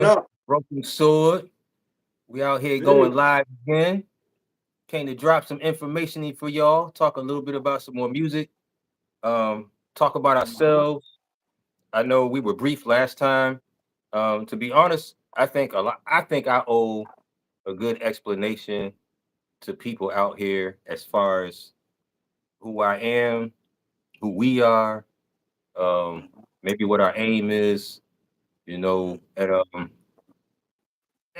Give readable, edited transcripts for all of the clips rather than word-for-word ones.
up? Broken Sword. We out here Hey, going live again. Came to drop some information in for y'all. Talk a little bit about some more music. Talk about ourselves. I know we were brief last time. To be honest, I think a lot. I think I owe a good explanation to people out here as far as who I am, who we are, um, maybe what our aim is. And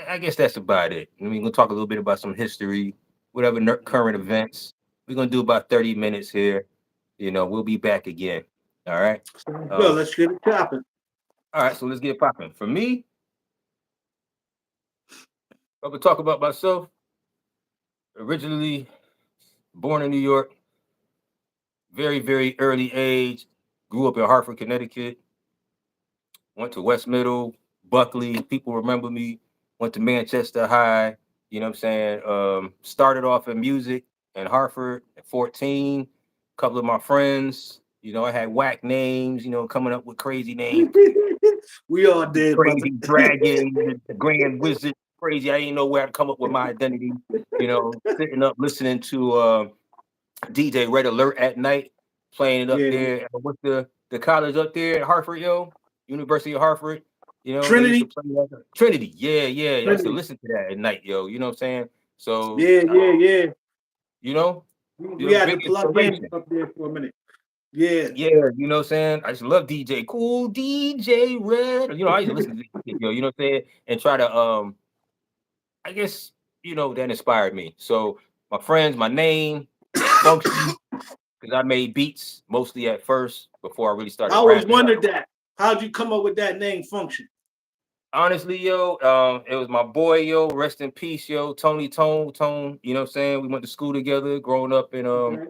I guess that's about it. I mean, we're gonna talk a little bit about some history, whatever current events. We're gonna do about 30 minutes here. We'll be back again. All right. sounds good. Um, Let's get it chopping. all right, so let's get popping. For me, I'm gonna talk about myself. Originally born in New York, very, very early age. Grew up in Hartford, Connecticut. Went to West Middle, Buckley. People remember me. Went to Manchester High. You know what I'm saying? Started off in music in Hartford at 14. A couple of my friends, I had whack names, coming up with crazy names. We all did, brother. Crazy Dragon, the Grand Wizard. Crazy. I didn't know where to come up with my identity. Sitting up listening to DJ Red Alert at night, playing it up Yeah. there. What's the college up there at Hartford, yo? University of Hartford. They used to Trinity. play that. Trinity. Yeah, yeah. I used to Trinity. listen to that at night, yo. You know what I'm saying? So, Yeah, yeah, yeah. you know, We had to big plug in inspiration. up there for a minute. Yeah. Yeah, you know what I'm saying? I just love DJ. Cool DJ Red. I used to listen to this, yo, you know what I'm saying? And try to I guess, that inspired me. So my friends, my name, function, because I made beats mostly at first before I really I started always rapping. wondered that. How'd you come up with that name function? Honestly, yo, it was my boy, yo, rest in peace, yo, Tony Tone, you know what I'm saying? We went to school together, growing up in Okay.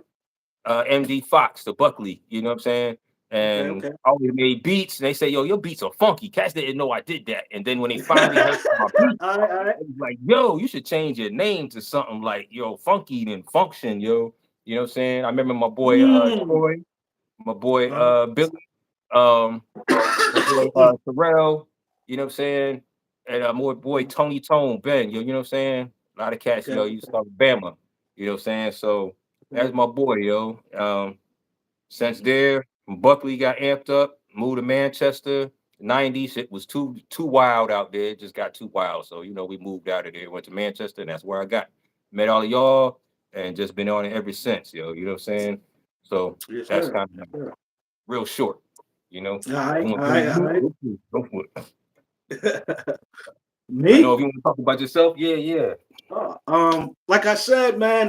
MD Fox, the Buckley, you know what I'm saying? Okay, And okay. I always made beats, and they say, yo, your beats are funky. Cats didn't know I did that. And then when they finally heard my beats, All right, all right. it was like, yo, you should change your name to something like, yo, funky and function, yo. You know what I'm saying? I remember my boy Mm. Troy, my boy Uh-huh. Billy, um, my boy Mm. Terrell, you know what I'm saying? And my boy Tony Tone, Ben, you know what I'm saying? A lot of cats, Okay, used to start with Bama, you know what I'm saying? So that's okay. my boy, yo. Since there, Buckley got amped up, moved to Manchester. 90s, it was too wild out there. It just got too wild. So, we moved out of there, went to Manchester, and that's where I got. Met all of y'all and just been on it ever since, yo. You know what I'm saying? So Yes, that's sir. kind Yes, of sir. real short, you know. All right, You all want right, all right. to go for it. I know Me? if you want to talk about yourself, yeah, yeah. Like I said, man,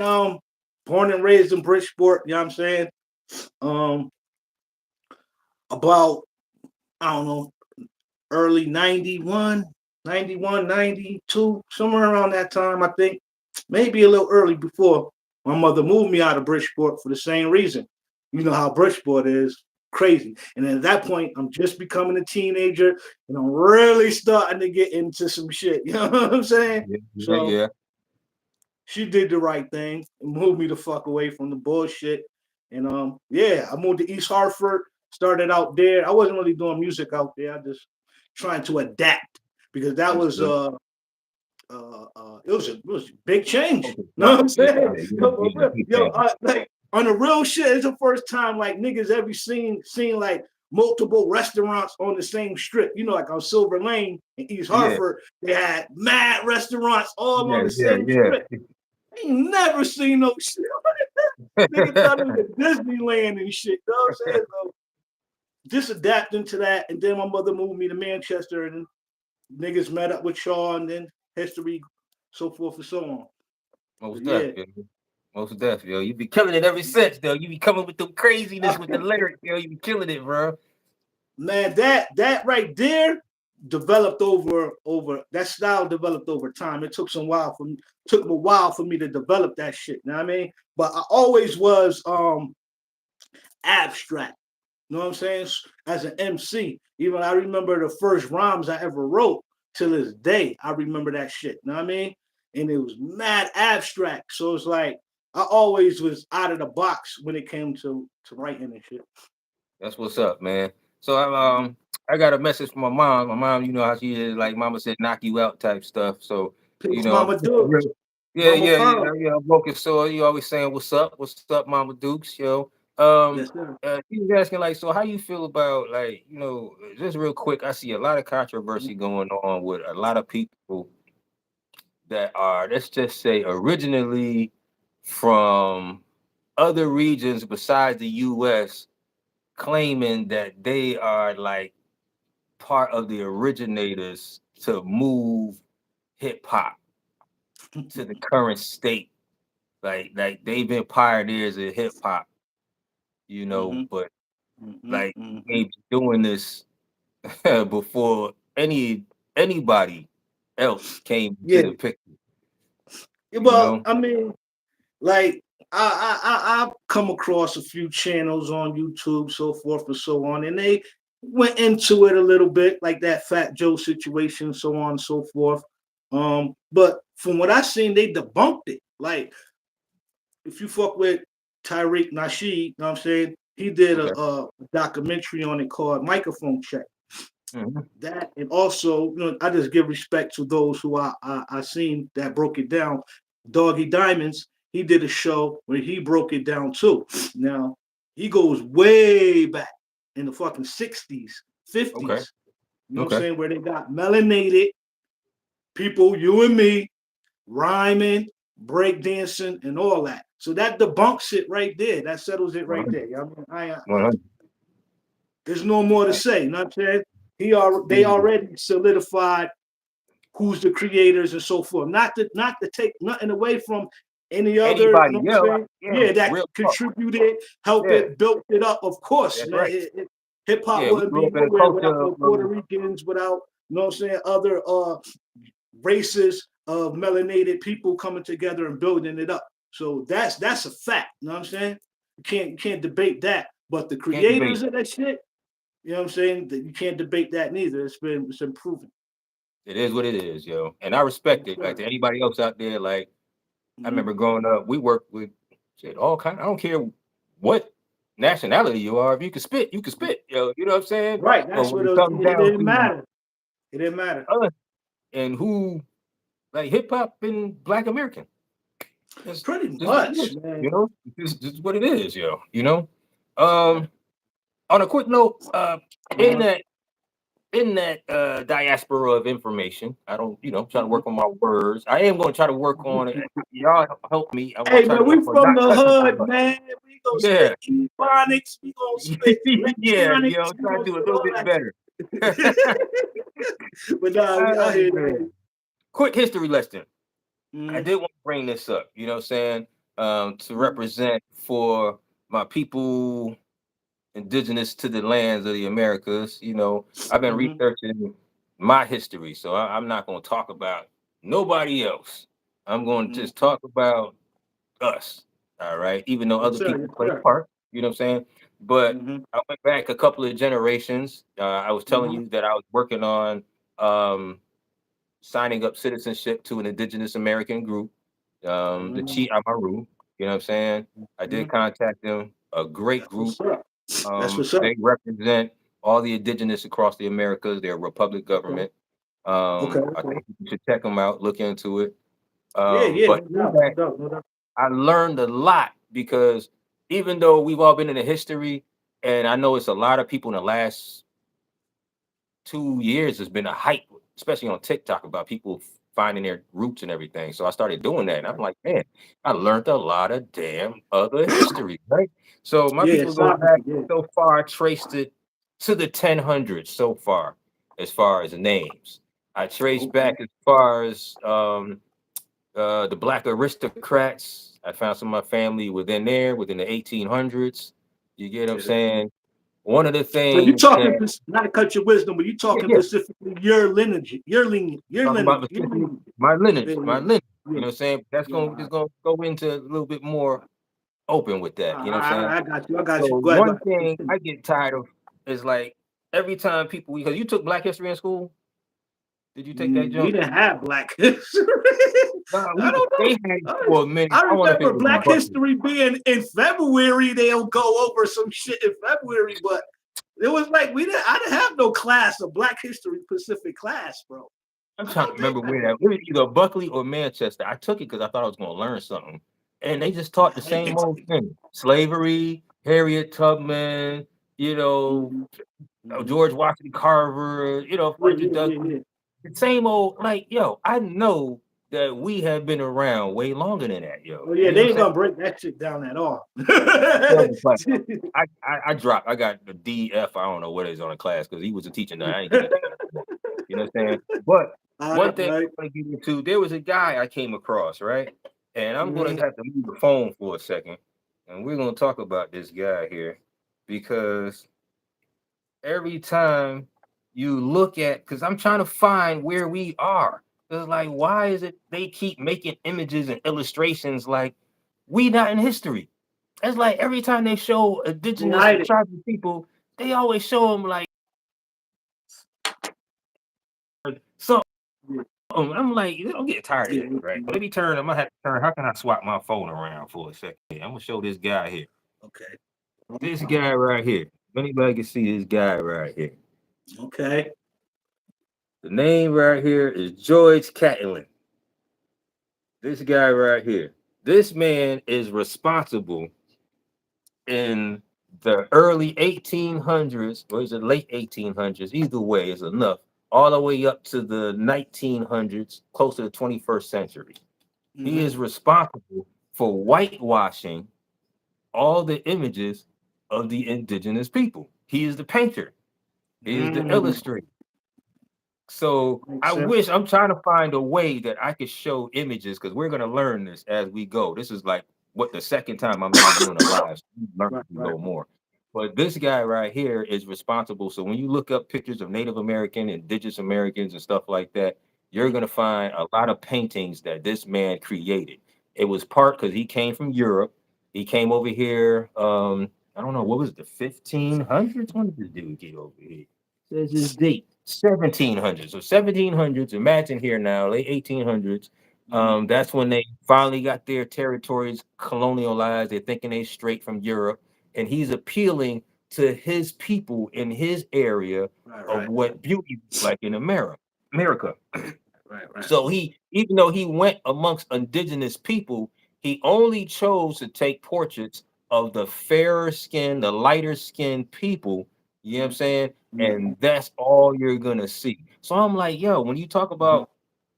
born and raised in Bridgeport, you know what I'm saying? Um, about, I don't know, early 91, 91, 92, somewhere around that time, I think. Maybe a little early before my mother moved me out of Bridgeport for the same reason. You know how Bridgeport is crazy. And at that point, I'm just becoming a teenager and I'm really starting to get into some shit. You know what I'm saying? Yeah, yeah, So yeah. she did the right thing and moved me the fuck away from the bullshit. And yeah, I moved to East Hartford, started out there. I wasn't really doing music out there. I just trying to adapt because that was Understood. it was a big change. Okay, You know what right. I'm Yeah, saying? yeah, Yo, for yeah, real. keep Yo, changing. like on the real shit, it's the first time like niggas ever seen like multiple restaurants on the same strip. You know, like on Silver Lane in East Yeah, Hartford, they had mad restaurants all on yeah, the yeah, same yeah. strip. I ain't never seen no shit. Nigga thought it was Disneyland and shit. You know what I'm saying? So just adapting to that, and then my mother moved me to Manchester, and niggas met up with Shaw, and then history, so forth and so on. But Most yeah, definitely. Most definitely, yo. You be killing it ever since, though. You be coming with the craziness with the lyrics, yo. You be killing it, bro. man, that right there developed over that style developed over time. It took a while for me to develop that shit. You know what I mean? But I always was abstract. You know what I'm saying? As an MC, even I remember the first rhymes I ever wrote till this day. I remember that shit. You know what I mean? And it was mad abstract. So it's like I always was out of the box when it came to writing and shit. That's what's up, man. So I got a message from my mom. My mom, you know how she is, like Mama said, knock you out type stuff. So, you Peace, know, Mama Dukes. yeah, Mama yeah, yeah, Pearl. yeah. Broken sword. You always saying, what's up, Mama Dukes, yo. Yes, sir. She was asking, like, so how you feel about, like, you know, just real quick, I see a lot of controversy going on with a lot of people that are, let's just say, originally from other regions besides the US, claiming that they are like part of the originators to move hip hop to the current state. Like they've been pioneers in hip hop, you know, Mm-hmm. but Mm-hmm. like Mm-hmm. they've been doing this before anybody else came to Yeah. the picture, Yeah, you well, know. I mean, like I've come across a few channels on YouTube, so forth and so on, and they went into it a little bit, like that Fat Joe situation, so on and so forth. But from what I seen, they debunked it. Like if you fuck with Tyreek Nasheed, you know what I'm saying? He did Okay. a documentary on it called Microphone Check. Mhm. That and also, I just give respect to those who I seen that broke it down. Doggy Diamonds, he did a show where he broke it down too. Now he goes way back in the fucking 60s, Okay. 50s. You know what I'm Okay. saying? Where they got melanated people, you and me, rhyming, breakdancing, and all that. So that debunks it right there. That settles it right 100. there. I mean, 100. there's no more to Right. say. You know what I'm saying? They See, already solidified who's the creators and so forth. Not to take nothing away from any other, you anybody, know what yeah, I'm saying? yeah, Yeah, that real talk. contributed, help Yeah, it, built it up. Of course, that's man. right. Hip hop Yeah, we wouldn't grew be up in a nowhere culture without of no Puerto Ricans, without, you know what I'm saying, other races of melanated people coming together and building it up. So that's a fact. You know what I'm saying? You can't debate that. But the can't debate creators of that shit, you know what I'm saying? That you can't debate that neither. It's been proven. it. It is what it is, yo. And I respect Yes, it. Like sir. to anybody else out there, like I Mm-hmm. remember growing up, we worked with shit all kind. I don't care what nationality you are. If you can spit, you can spit, yo. You know what I'm saying? Right. But That's when what it it, comes it down didn't to matter. It didn't matter. us and who like hip hop and Black American, it's Pretty just what it much, is, man. you know. This is what it is, yo. You know. Um, on a quick note, in Uh-huh. that diaspora of information, I don't, trying to Mhm. work on my words. I am going to try to work on it. Y'all help me. I'm going Hey to try to man, work we on from not the cussing too hood, much. man. We gonna Yeah, spit ebonics. We gonna spit yeah, electronics. We try to gonna do a spit little all bit that better. shit. But nah, I Oh, hear man. you. Quick history lesson. I Mm-hmm. did want to bring this up. You know what I'm saying? To Mm-hmm. represent for my people indigenous to the lands of the Americas. I've been Mm-hmm. researching my history, so I'm not going to talk about nobody else. I'm going to Mm-hmm. just talk about us. All right, even though Yes, other sir. people Yes, play sir. part. You know what I'm saying? But Mm-hmm. I went back a couple of generations. I was telling Mm-hmm. you that I was working on um, signing up citizenship to an indigenous American group, the Mm-hmm. Chi Amaru. You know what I'm saying? I Mm-hmm. did contact them. A great That's group. what's up. That's what's up. They represent all the indigenous across the Americas. They're a republic Okay. government. Okay. I Okay. think you should check them out, look into it. Yeah. Yeah. But No in doubt. No that, doubt. No doubt. I learned a lot because even though we've all been in the history, and I know it's a lot of people in the last 2 years, there's been a hype, especially on TikTok, about people finding their roots and everything. So I started doing that, and I'm like, man, I learned a lot of damn other history, right? So my Yeah. people go Sorry. back Yeah. so far, I traced it to the 1000s so far as names. I traced Okay. back as far as the Black aristocrats. I found some of my family within there, within the 1800s. You get what I'm Yeah. saying? One of the So you things talking that, not to cut your wisdom, but you yeah, talking yeah, specifically your lineage, your talking lineage, about your specifically lineage. my Yeah, lineage, yeah, my lineage. yeah. You know what I'm saying? That's Yeah, going just going to go into a little bit more open with that. You know what I'm saying? I got you. I got you. So Go ahead. Go one ahead. thing Continue. I get tired of is like every time people, because you took Black history in school. Did you take that We jump? didn't have Black history. No, I don't they know. had it I, for a minute. I I want to say remember it was in Black Buckley. history being in February. They'll go over some shit in February, but It was like I didn't have no class of Black History Pacific class, bro. I'm I trying to don't think remember that. where that. It was either Buckley or Manchester. I took it because I thought I was going to learn something, and they just taught the same old thing: slavery, Harriet Tubman, you know, Mhm, mhm. George Washington Carver, Yeah, Frederick yeah, Douglass. yeah, yeah. The same old, like, yo, I know that we have been around way longer than that, yo. Oh yeah, You know they what I'm ain't saying? gonna break that shit down at all. Yo, but I dropped. I got the DF. I don't know what it is on the class because he was a teacher. No, I ain't get it. You know what I'm saying? But All one right, thing right. I want to get into, there was a guy I came across, right? And I'm going Mhm. to have to move the phone for a second, and we're going to talk about this guy here because every time you look at, because I'm trying to find where we are. It's like, why is it they keep making images and illustrations like we not in history? It's like every time they show They indigenous hide and it. tribal people, they always show them like something. Yeah, I'm like, I'm getting tired of yeah, that, yeah, right? yeah. Let me turn. I'm gonna have to turn. How can I swap my phone around for a second? I'm gonna show this guy here. Okay. This guy right here. If anybody can see this guy right here. Okay. The name right here is George Catlin. This guy right here. This man is responsible in the early 1800s, or is it late 1800s? Either way is enough. All the way up to the 1900s, close to the 21st century. He Mm-hmm. is responsible for whitewashing all the images of the indigenous people. He is the painter. He is the Mm. illustrator. So Makes I sense. wish I'm trying to find a way that I could show images because we're gonna learn this as we go. This is like what the second time I'm ever doing a live. So we learn Right, as we right. go more. But this guy right here is responsible. So when you look up pictures of Native American, Indigenous Americans, and stuff like that, you're Mhm. gonna find a lot of paintings that this man created. It was part because he came from Europe. He came over here. I don't know what was it, the 1500s. When did this dude get over here? Says his date 1700s. So 1700s. Imagine here now, late 1800s. Mhm. That's when they finally got their territories colonialized. They're thinking they straight from Europe, and he's appealing to his people in his area Right, of right, what beauty is like in America. America. right, right. So he, even though he went amongst indigenous people, he only chose to take portraits of the fairer skin, the lighter skinned people. You know what I'm Mhm. saying? Mhm. And that's all you're gonna see. So I'm like, yo, when you talk Mhm. about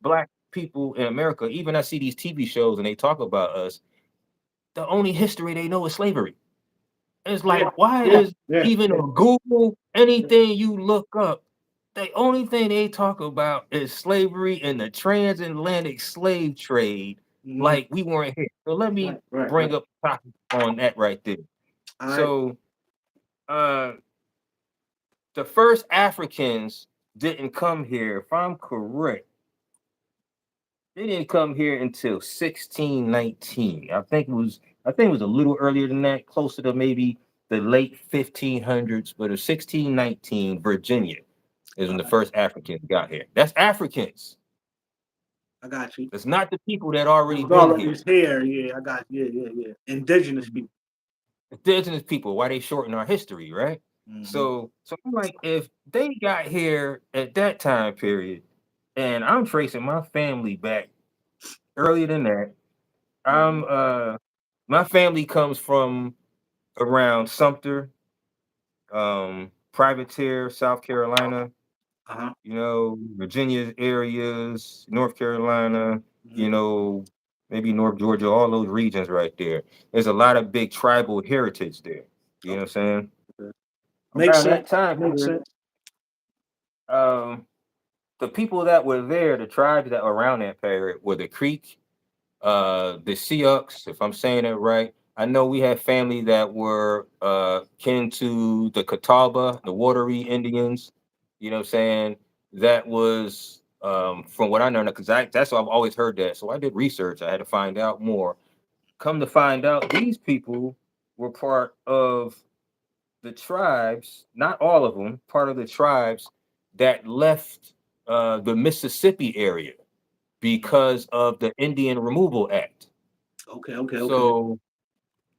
black people in America, even I see these TV shows and they talk about us, the only history they know is slavery. It's Yeah, like, why yeah, is yeah. even on Google, anything you look up, the only thing they talk about is slavery and the transatlantic slave trade, Mhm. like we weren't here. So let me Right, right, right. bring up a topic on that right there. All right. So uh the first Africans didn't come here, if I'm correct, they didn't come here until 1619. I think it was a little earlier than that, closer to maybe the late 1500s, but of 1619, Virginia is when All the right. first Africans got here. That's Africans. I got you. That's not the people that already It's been already here. it's here. Yeah, I got you. Yeah, yeah, yeah. Indigenous people. Indigenous people, why they shorten our history, right? Hmm. So I'm like, if they got here at that time period, and I'm tracing my family back earlier than that, I'm Hmm. my family comes from around Sumter, Privateer, South Carolina, Uh-huh. Virginia areas, North Carolina, Hmm. you know, maybe North Georgia, all those regions right there. There's a lot of big tribal heritage there. You know what I'm Okay. saying? Okay. Makes Around that sense. time Makes period, sense. um, the people that were there, the tribes that were around that period were the Creek, the Sioux, if I'm saying it right. I know we had family that were kin to the Catawba, the Watery Indians. You know what I'm saying? That was from what I know, because that's what I've always heard that. So I did research. I had to find out more. Come to find out, these people were part of the tribes, not all of them, part of the tribes that left the Mississippi area Mhm. because of the Indian Removal Act. Okay, okay, okay. So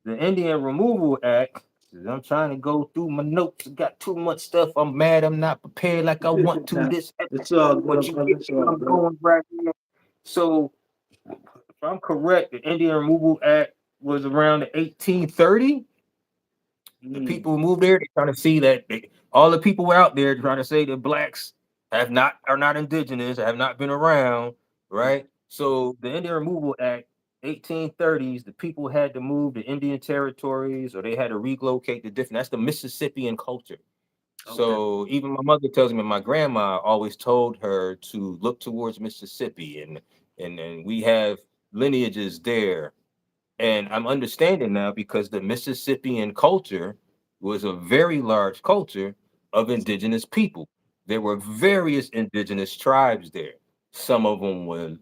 the Indian Removal Act I'm trying to go through my notes. I got too much stuff. I'm mad. I'm not prepared like I want to Nah, this it's all but good, you brother. get It's where all I'm good. going right now. So, if I'm correct, the Indian Removal Act was around the 1830. The Mm, people who moved there, they trying to see that all the people out there trying to say that blacks are not indigenous, have not been around, right? So the Indian Removal Act, 1830s, the people had to move to Indian territories or they had to relocate to different. That's the Mississippian culture. okay. So even my mother tells me my grandma always told her to look towards Mississippi and we have lineages there. And I'm understanding now because the Mississippian culture was a very large culture of indigenous people. There were various indigenous tribes there. Some of them were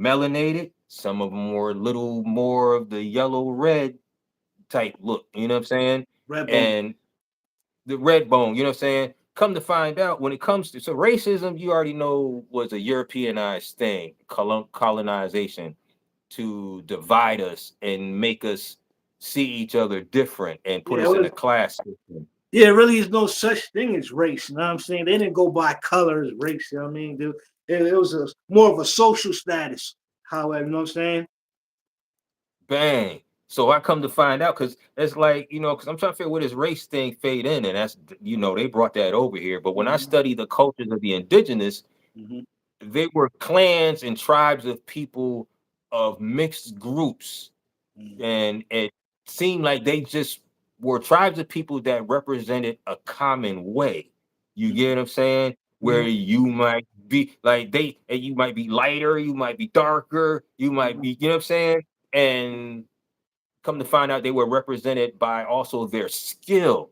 melanated, some of them were a little more of the yellow red type look, you know what I'm saying? Red bone. And the red bone, you know what I'm saying? Come to find out, when it comes to so racism, you already know was a Europeanized thing, colonization to divide us and make us see each other different and put Yeah, it us in was, a class system. yeah, really is no such thing as race. You know what I'm saying? They didn't go by color as race. You know what I mean? It was more of a social status. However, you know what I'm saying? Bang. So I come to find out because it's like, because I'm trying to figure where this race thing fade in, and that's, they brought that over here. But when I Mm-hmm. study the cultures of the indigenous, Mm-hmm. they were clans and tribes of people of mixed groups, and it seemed like they just were tribes of people that represented a common way. You get what I'm saying? Where Mm-hmm. you might be like and you might be lighter, you might be darker, you might be, you know what I'm saying? And come to find out they were represented by also their skill.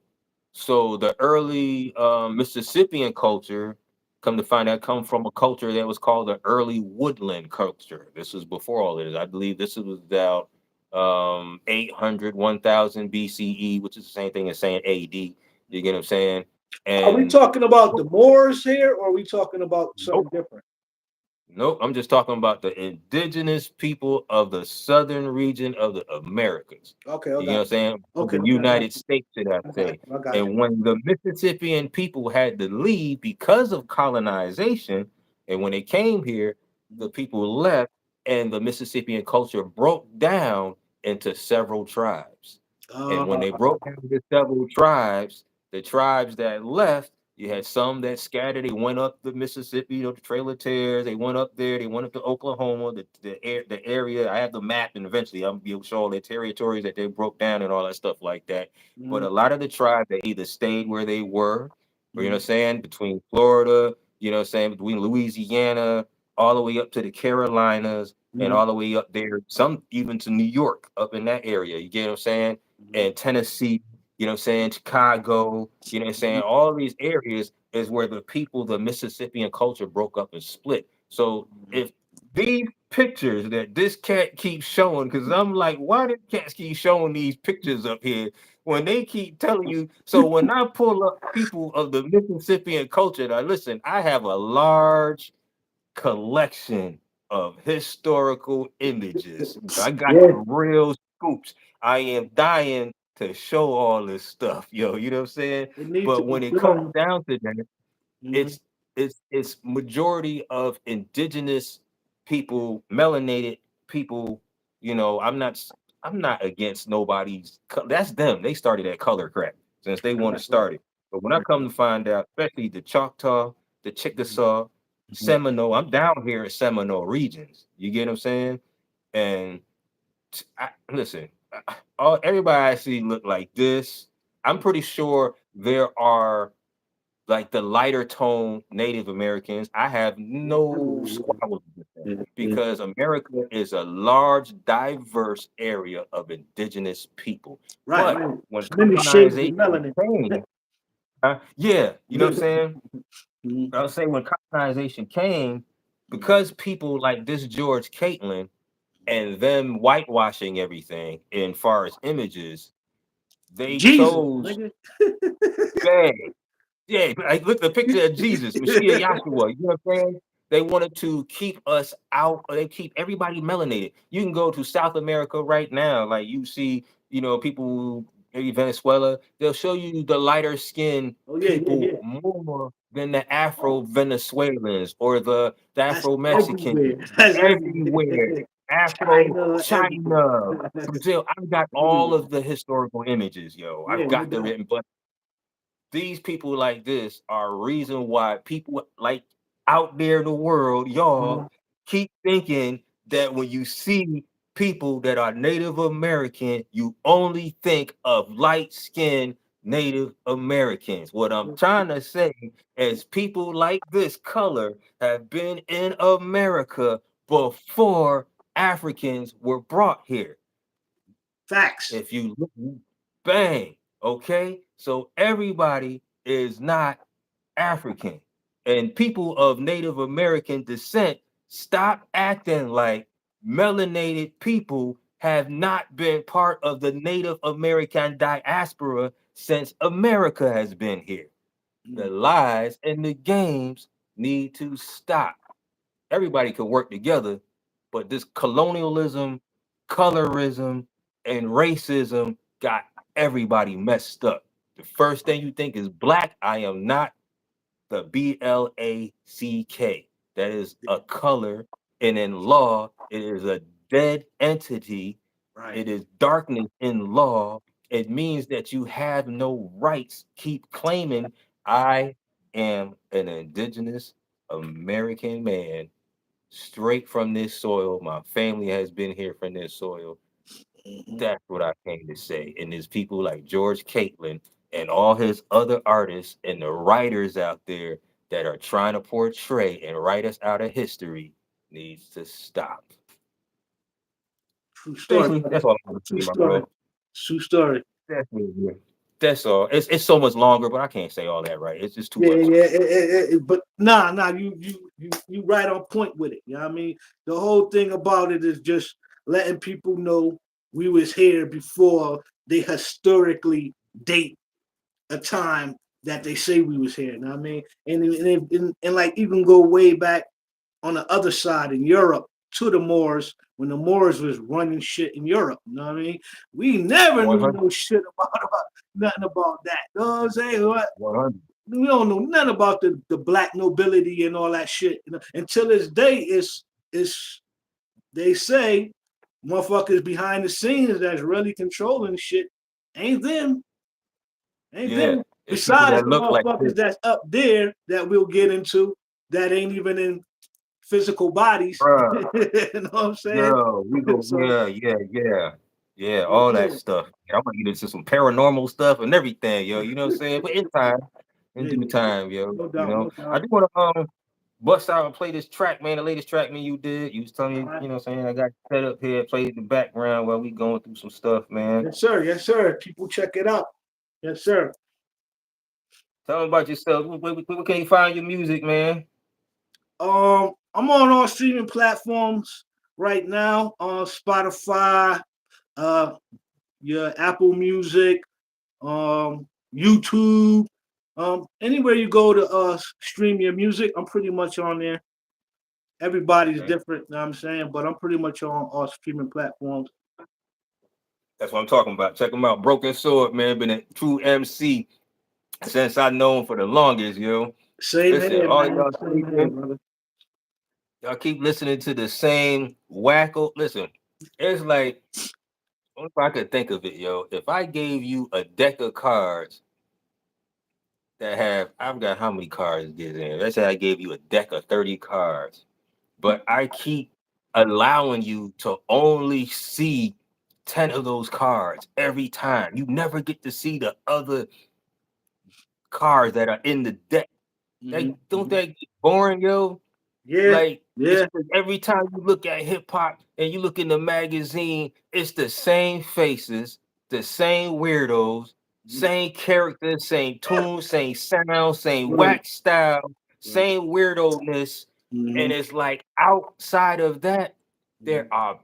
So the early Mississippian culture, come to find out, come from a culture that was called the early woodland culture. This was before all of this. I believe this was about 800, 1000 BCE, which is the same thing as saying AD. You get what I'm saying? Are we And talking about the Moors here, or are we talking about something nope, different? nope, I'm just talking about the indigenous people of the southern region of the Americas. Okay, I You know what got I'm saying? Of Okay, the okay, I got United States, should I I got say. I got And when the Mississippian people had to leave because of colonization, and when they came here, the people left, and the Mississippian culture broke down into several tribes. And when they broke down into several tribes, the tribes that left, you had some that scattered. They went up the Mississippi, the Trail of Tears. They went up there. They went up to Oklahoma, the area. I have the map, and eventually I'll be able to show all the territories that they broke down and all that stuff like that. But Mhm, a lot of the tribes that either stayed where they were, or you know what I'm mhm, saying, between Florida, you know what I'm saying, between Louisiana, all the way up to the Carolinas, and mhm, all the way up there, some even to New York, up in that area. You get what I'm saying? mhm, And Tennessee, you know what I'm saying, Chicago, you know what I'm saying? mhm, All these areas is where the people, the Mississippian culture broke up and split. So mhm. if these pictures that this cat keeps showing, because I'm like, why did cats keep showing these pictures up here when they keep telling you? So when I pull up people of the Mississippian culture, now listen, I have a large collection of historical images. I got the Yeah, real scoops. I am dying to show all this stuff, yo. You know what I'm saying? it needs to But be when it comes done. down to that, Mhm, it's it's majority of indigenous people, melanated people. I'm not against nobody's. That's them. They started that color crack since they want to right, right, start it. But when I come to find out, especially the Choctaw, the mhm, Chickasaw, mhm. Seminole, I'm down here in Seminole regions. You get what I'm saying? And listen, all everybody I see look like this. I'm pretty sure there are like the lighter tone Native Americans, I have no squabbles with them Yeah, yeah. because America is a large, diverse area of indigenous people. Right, But right. when Many shades of colonization melanin. came, yeah, you know what I'm saying? Mhm, I was saying when colonization came, mhm. because people like this George Caitlin and them whitewashing everything in far as images, they Jesus, chose nigga. bad. Yeah, like look the picture of Jesus, Mashiach Yahshua. You know what I'm saying? They wanted to keep us out, or they keep everybody melanated. You can go to South America right now, like you see, people maybe Venezuela, they'll show you the lighter skinned Oh yeah, yeah, people yeah. more than the Afro Venezuelans or the That's Afro Mexicans. everywhere. That's Everywhere. everywhere. Afro China, everywhere. China, Brazil. I've got all Everywhere. of the historical images, yo. I've Yeah, no got the doubt. written, but these people like this are reason why people like out there in the world, y'all Mhm. keep thinking that when you see people that are Native American, you only think of light-skinned Native Americans. What I'm trying to say is people like this color have been in America before Africans were brought here. Facts. If you look, bang, okay? So everybody is not African. And people of Native American descent, stop acting like melanated people have not been part of the Native American diaspora since America has been here. The Mm. lies and the games need to stop. Everybody could work together, but this colonialism, colorism, and racism got everybody messed up. The first thing you think is black, I am not the BLACK. That is a color, and in law, it is a dead entity. Right. It is darkness in law. It means that you have no rights. Keep claiming, I am an indigenous American man straight from this soil. My family has been here from this soil. Mhm. That's what I came to say. And there's people like George Catlin and all his other artists and the writers out there that are trying to portray and write us out of history needs to stop. True story, Basically, brother. that's all I'm gonna True say, my story. bro. True story. That's all. It's so much longer, but I can't say all that right. It's just too Yeah, much. yeah, but nah, you right on point with it. You know what I mean? The whole thing about it is just letting people know we was here before they historically date a time that they say we was here. You know what I mean? And like even go way back on the other side in Europe to the Moors when the Moors was running shit in Europe. You know what I mean? We never knew 100, no shit about nothing about that. You know what I'm saying? What? 100. We don't know nothing about the black nobility and all that shit. You know? Until this day, it's they say motherfuckers behind the scenes that's really controlling shit ain't them. Ain't Yeah, them. it's people Besides that the look like this. motherfuckers that's up there that we'll get into that ain't even in physical bodies. Bruh. You know what I'm saying? Yo, we go, So yeah, all that yeah, stuff. I'm gonna get into some paranormal stuff and everything, yo. You know what I'm saying? But in time, in yeah, due yeah. time, yo. No You doubt, know, no I doubt. do want to bust out and play this track, man. The latest track, man, you did. You was telling me, All right. you know what I'm saying? I got set up here, played the background while we going through some stuff, man. Yes, sir. Yes, sir. People check it out. Yes, sir. Tell me about yourself. Where can you find your music, man? I'm on all streaming platforms right now on Spotify, uh, your Apple Music, YouTube, anywhere you go to stream your music, I'm pretty much on there. Everybody's Okay. different, you know what I'm saying, but I'm pretty much on all streaming platforms. That's what I'm talking about. Check them out. Broken Sword, man. Been a true MC since I know him for the longest, yo. Same Listen, here, all man. y'all Same here, sleeping. brother. Y'all keep listening to the same wacko. Listen, it's like, if I could think of it, yo, if I gave you a deck of cards that have, I've got how many cards get in? Let's say I gave you a deck of 30 cards, but I keep allowing you to only see 10 of those cards every time. You never get to see the other cards that are in the deck. Hmm. They don't Hmm. that get boring, yo? Yeah, Like it's yeah. every time you look at hip hop and you look in the magazine, it's the same faces, the same weirdos, same characters, same tune, same sound, same Right, whack style, right. same weirdo-ness. Hmm. And it's like outside of that, there are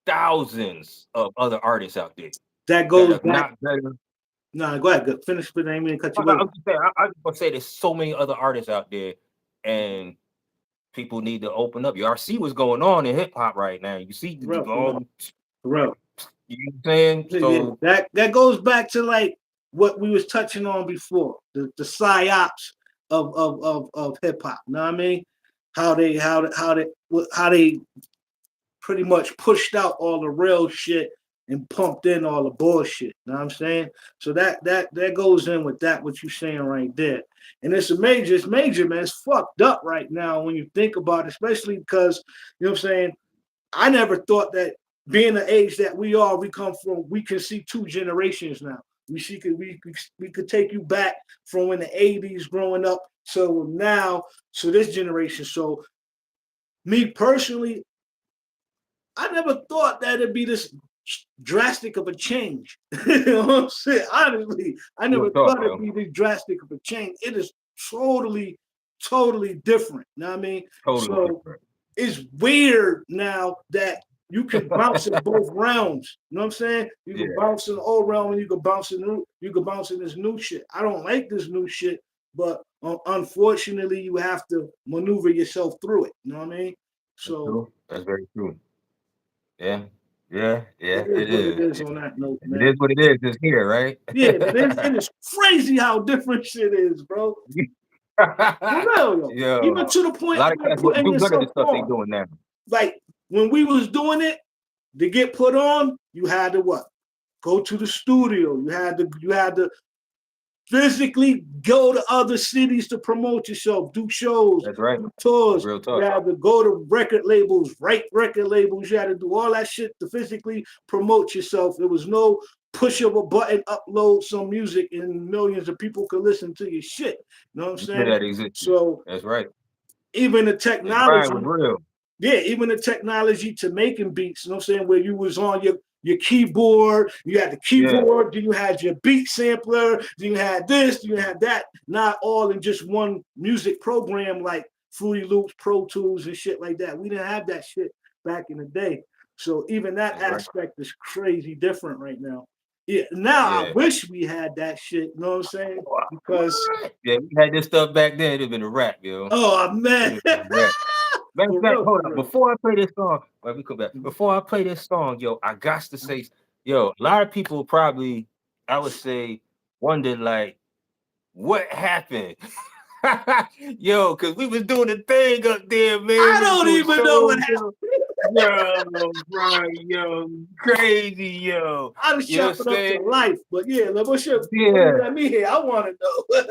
thousands of other artists out there That that goes are back. not better. No, go ahead. Go. Finish, but I ain't mean to cut you I'm off. just saying, I just want to say there's so many other artists out there, and people need to open up. You all see what's going on in hip hop right now. You see For real, for real, all for real. You know what I'm saying? Yeah, So that goes back to like what we was touching on before, the psyops of hip hop. You know what I mean? How they pretty much pushed out all the real shit and pumped in all the bullshit. You know what I'm saying? So that goes in with that what you're saying right there. And it's major, man. It's fucked up right now when you think about it, especially because, you know what I'm saying, I never thought that being the age that we are, we come from, we can see two generations now. We could take you back from in the 80s growing up. So now, so this generation. So me personally, I never thought that it'd be this drastic of a change. You know what I'm saying? Honestly, I real never talk, thought it'd yo. be this drastic of a change. It is totally, totally different. You know what I mean? Totally So different. it's weird now that you can bounce in both realms. You know what I'm saying? You Yeah, can bounce in the old realm and you can bounce in this new shit. I don't like this new shit, but unfortunately you have to maneuver yourself through it. You know what I mean? that's So true. That's very true. Yeah, yeah, it yeah. is It what it is. is on that note, It man. is what it is. It's here, right? Yeah, but it is crazy how different shit is, bro. For real, yo. Yo, Even to the a point lot of of like cats wouldn't putting do none of the yourself stuff they on. doing now. Like when we was doing it, to get put on, you had to what? Go to the studio. You had to physically go to other cities to promote yourself, do shows, That's right. do That's tours. real You talk. had to go to record labels, write record labels. You had to do all that shit to physically promote yourself. There was no push of a button, upload some music, and millions of people could listen to your shit. You know what I'm None saying? of that existed. So That's right. even the The grind was technology, real. yeah, even the technology to making beats, you know what I'm saying, where you was on your keyboard, you had the Yeah, keyboard, then you had your beat sampler, then you had this, then you had that, not all in just one music program like Fruity Loops, Pro Tools, and shit like that. We didn't have that shit back in the day. So even that that's right. aspect is crazy different right now. Yeah, now I Yeah. wish we had that shit, you know what I'm saying? Because What? Yeah, we had this stuff back then. It'd have been a wrap, yo. oh man. It'd have been a wrap. Matter of For fact, real, hold for up. real. Before I play this song, well, we come back. Before I play this song, yo, I got to say, yo, a lot of people probably, I would say, wondered like, what happened? Yo, because we was doing the thing up there, man. I We was don't doing even know what shows, happened. yo. Yo, bro, yo, crazy, yo. I was You know what I'm chopping up to saying? life, but yeah, like, what you Yeah, let me hear? I want to know.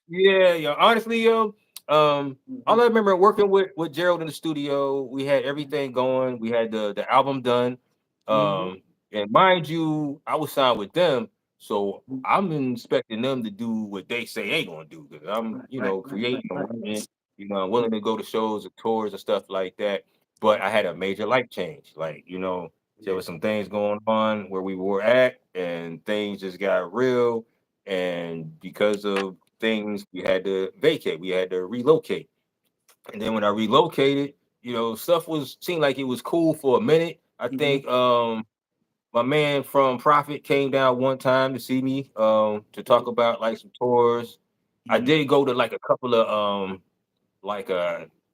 yeah, yo. Honestly, yo, all Mhm, I remember working with Gerald in the studio, we had everything going. We had the album done. mhm, And mind you, I was signed with them, so I'm expecting them to do what they say they gonna do. Because I'm, right, right, right, right, creating and right. writing, I'm willing to go to shows and tours and stuff like that. But I had a major life change. Like, there Yeah, was some things going on where we were at, and things just got real. And because of things, we had to vacate, we had to relocate. And then when I relocated, stuff was seemed like it was cool for a minute. I mhm, think my man from Profit came down one time to see me to talk about like some tours. I mhm. did go to like a couple of like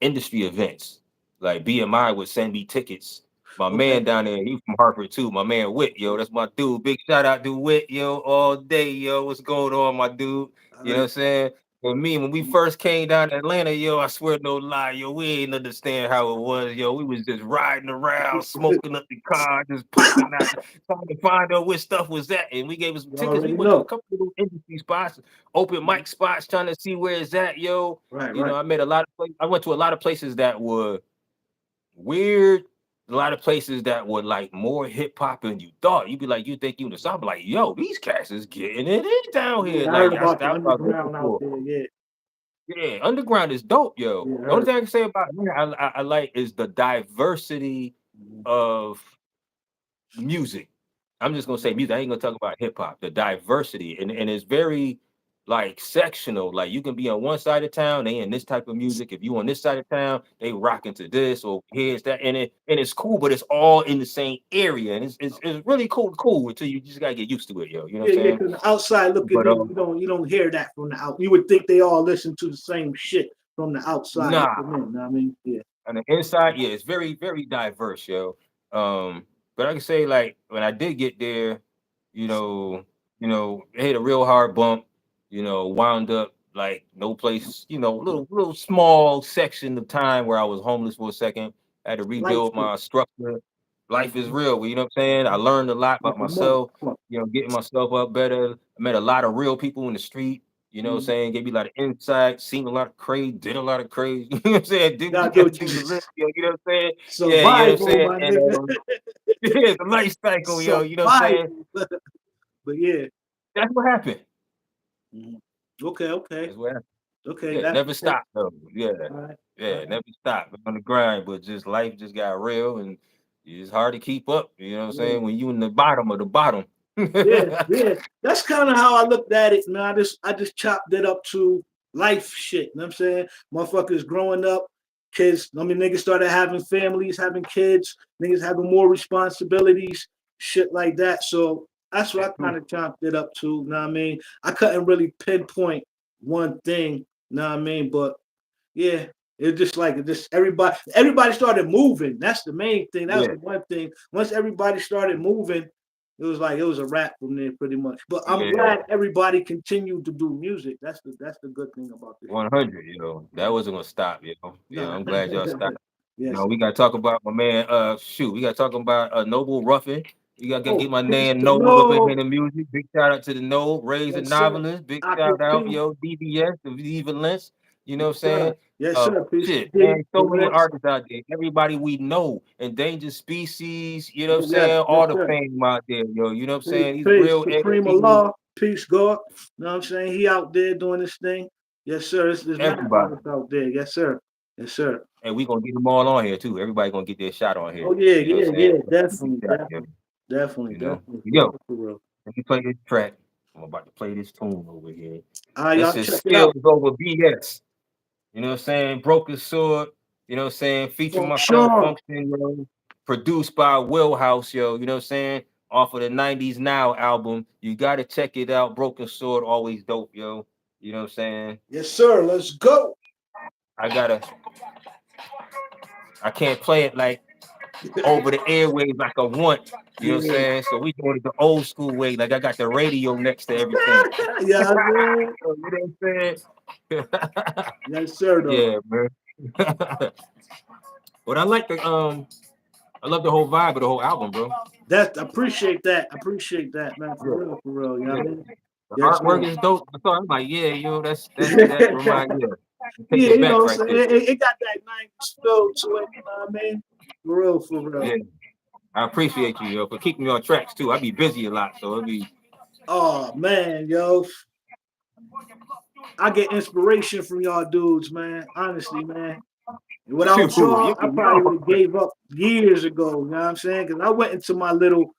industry events. Like BMI would send me tickets. My Okay, man down there, he's from Hartford too. My man Wit, yo, that's my dude. Big shout out to Wit, yo, all day, yo. What's going on, my dude? all You know what right. I'm saying? For me, when we first came down to Atlanta, yo, I swear no lie, yo, we ain't understand how it was, yo. We was just riding around, smoking up the car, just popping out, trying to find out where stuff was at. And we gave us some You tickets. We already went to a know. couple of those industry spots, open Mhm. mic spots, trying to see where it's at, yo. Right, right. I met a lot of places. I went to a lot of places that were weird. A lot of places that were like more hip hop than you thought. You'd be like, you think you in the South, like, yo, these cats is getting it in down here. Yeah, I Like, heard that's about the what I was looking underground out for. there. Yeah, Yeah, underground is dope, yo. yeah, I The only heard. thing I can say about it, I like is the diversity Mhm, of music. I'm just gonna mhm. say music. I ain't gonna talk about hip hop. The diversity and it's very like sectional. Like you can be on one side of town, they in this type of music. If you on this side of town, they rock into this or here's that, and it's cool, but it's all in the same area, and it's really cool until you just gotta get used to it, yo. You know what Yeah, I'm yeah. saying? Because the outside looking But in, you don't hear that from the out. You would think they all listen to the same shit from the outside nah, looking in. You know what I mean? Yeah. on the inside, yeah, it's very very diverse, yo. Um, But I can say like when I did get there, you know, it hit a real hard bump, wound up like no place, little small section of time where I was homeless for a second. I had to Life rebuild shit. my structure. Life is Mhm. real, you know what I'm saying? I learned a lot Like about a myself, motherfucker. getting myself up better. I met a lot of real people in the street, what I'm Mhm. saying? Gave me a lot of insight, seen a lot of crazy, did a lot of crazy, you know what I'm saying? Gotta You do got to what do you the list, you know what I'm saying? Yeah, you know what I'm survival, saying? my And nigga. yeah, the life cycle, you know what I'm saying? Survival. But yeah. That's what happened. Mhm. Okay, okay. That's what happened. Okay, Yeah, that's never stopped though. Yeah, all right. All yeah, right. never stopped. Been on the grind, but just life just got real and it's hard to keep up. You know what I'm saying? Yeah. When you in the bottom of the bottom. Yeah, yeah. That's kind of how I looked at it, man. I just chopped it up to life shit. You know what I'm saying? Motherfuckers growing up, kids, I mean niggas started having families, having kids, niggas having more responsibilities, shit like that. So that's what That's I kind true. of chopped it up to. You know what I mean? I couldn't really pinpoint one thing, you know what I mean? But yeah, it's just like it just everybody started moving. That's the main thing. That was Yeah, the one thing. Once everybody started moving, it was like it was a wrap from there pretty much. But I'm yeah. glad everybody continued to do music. That's the good thing about this shit. 100, that Yeah. wasn't gonna stop, Nah. I'm glad y'all stopped. Yes. We gotta talk about my man, shoot, we gotta talk about Noble Ruffin. We gotta Oh, get my peace man to Noble up in here know. in the music. Big shout out to the Noble, Raising Yes, sir. Novelist. Big I could shout out, peace. DBS, the Viva Lens. You know what I'm Yes, sir. saying? Yes, sir. Peace to Shit, Diddy, man, the so many rest. artists out there. Everybody we know, endangered species, you know what Oh I'm yes, saying? yes, All the sir. fame out there, you know what I'm Peace, saying? These peace. real Supreme educated, Allah, peace, God. You know what I'm saying? He out there doing this thing. Yes, sir. There's mad everybody. artists out there. Yes, sir. Yes, sir. And we gonna get them all on here too. Everybody gonna get their shot on here. Oh yeah, You know what yeah, I'm saying? yeah. Definitely, Shot, definitely, definitely, you know. definitely. For Yo, real, for real. let me play this track. I'm about to play this tune over here. This Y'all is check it out. Skills Over BS. You know what I'm saying? Broken Sword. You know what I'm saying? Featuring my friend Funckshaun. Function, produced by Will House, yo. You know what I'm saying? Off of the 90s Now album. You gotta check it out. Broken Sword, always dope, yo. You know what I'm saying? Yes, sir. Let's go. I gotta I can't play it like over the airwaves like I want. You know what I'm Yeah. saying? So we doing it the old school way. Like I got the radio next to everything. Yeah, man. You know what I'm saying? Yes, sir. Though. Yeah, man. But I love the whole vibe of the whole album, bro. That's appreciate that. Appreciate that, man. For Yeah, real, for real. You know yeah. what I mean? The Yes, artwork sir. is dope. I thought I'm like, yeah, that remind yeah. Take Yeah, it you know back what right I'm there. saying? It got that 90s feel to it, you know what I mean? For real, for real. Yeah. I appreciate you, yo, for keeping me on tracks too. I be busy a lot, so it be Oh man, yo. I get inspiration from y'all dudes, man. Honestly, man. And shoot, without you y'all, I probably would know. have gave up years ago. You know what I'm saying? Because I went into my little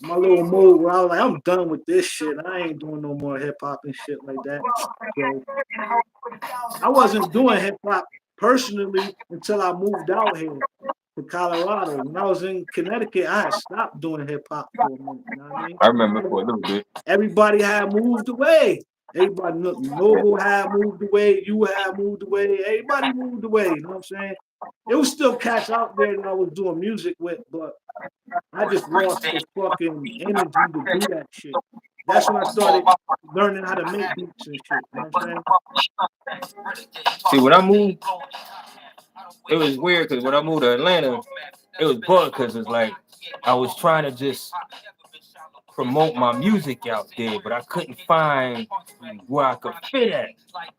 mode where I was like, I'm done with this shit. I ain't doing no more hip hop and shit like that. So I wasn't doing hip hop personally until I moved out here to Colorado. When I was in Connecticut, I had stopped doing hip hop for a minute. You know what I mean? I remember for a little bit. Everybody had moved away. Everybody, Yeah. Noble had moved away. You had moved away. Everybody moved away. You know what I'm saying? It was still cats out there that I was doing music with, but I just lost the fucking energy to do that shit. That's when I started learning how to make beats and shit. You know what I'm saying? See, when I moved, it was weird because when I moved to Atlanta, it was bug because it's like I was trying to just promote my music out there, but I couldn't find where I could fit at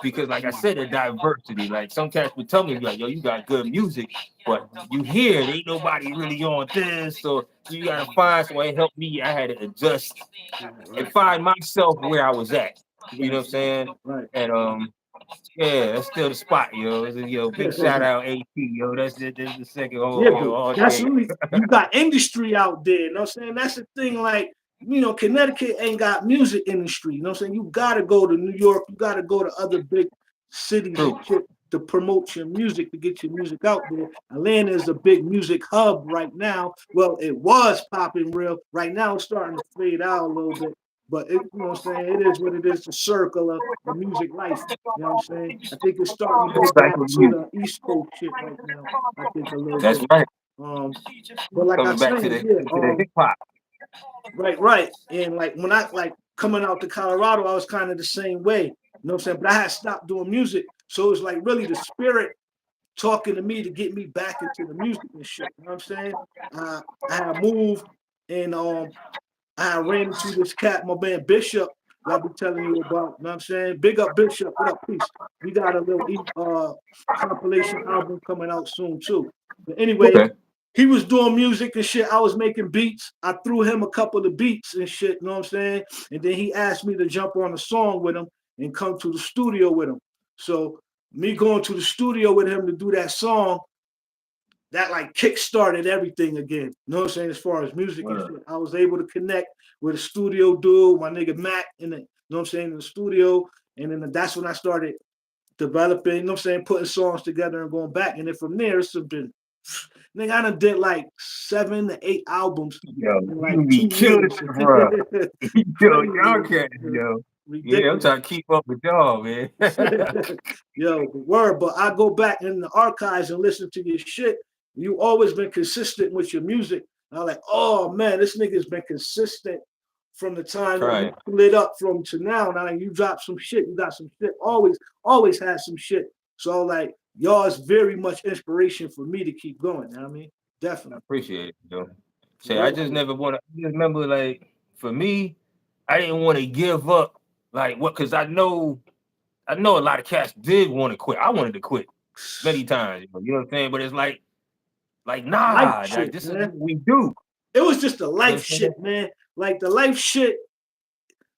because, like I said, the diversity. Like some cats would tell me, like, "Yo, you got good music, but you hear it ain't nobody really on this, so you gotta find somebody to help me." I had to adjust and Right, find myself where I was at. You know right, what I'm saying? right. And yeah, that's still the spot, yo. Big shout out AT, yo. That's the second Yeah, home, but yo, all that's day. really you got industry out there. You know what I'm saying? That's the thing. Like, Connecticut ain't got music industry. You know what I'm saying? You gotta go to New York, you gotta go to other big cities and True. shit to promote your music, to get your music out there. Atlanta is a big music hub right now. Well, it was popping real. Right now it's starting to fade out a little bit. But you know what I'm saying? It is what it is, the circle of music life. You know what I'm saying? I think it's starting to go back Cycle to music. the East Coast shit right now. I think a little That's bit. right. But like I Coming back said, to the yeah, hip hop. right. And like when I like coming out to Colorado, I was kind of the same way. You know what I'm saying? But I had stopped doing music. So it was like really the spirit talking to me to get me back into the music and shit. You know what I'm saying? I had moved and I ran into this cat, my man Bishop, that I'll be telling you about. You know what I'm saying? Big up Bishop. What up, peace? We got a little compilation album coming out soon too. But anyway, Okay. he was doing music and shit. I was making beats. I threw him a couple of beats and shit, you know what I'm saying? And then he asked me to jump on a song with him and come to the studio with him. So me going to the studio with him to do that song, that like kick-started everything again. You know what I'm saying? As far as music and shit. I was able to connect with a studio dude, my nigga Mac, in the, you know what I'm saying, in the studio. And then that's when I started developing, you know what I'm saying, putting songs together and going back. And then from there, it's been, nigga, I done did like 7 to 8 albums Yo, in you like be 2 killing years. it, bro. Yo, Crazy, y'all can't, yo. Yeah, I'm ridiculous. trying to keep up with y'all, man. Yo, word, but I go back in the archives and listen to your shit. You always been consistent with your music. And I'm like, oh man, this nigga's been consistent from the time that Trying. we lit up from to now. Now you drop some shit, you got some shit. Always had some shit. So like, y'all is very much inspiration for me to keep going. You know what I mean? I Definitely. appreciate it, yo. Say, I just never want to. I just remember, like, for me, I didn't want to give up, like, what? Because I know a lot of cats did want to quit. I wanted to quit many times. You know what I'm saying? But it's like, Life nah, like, shit, this is man. what we do. It was just the You know life what I'm saying? shit, man. Like the life shit,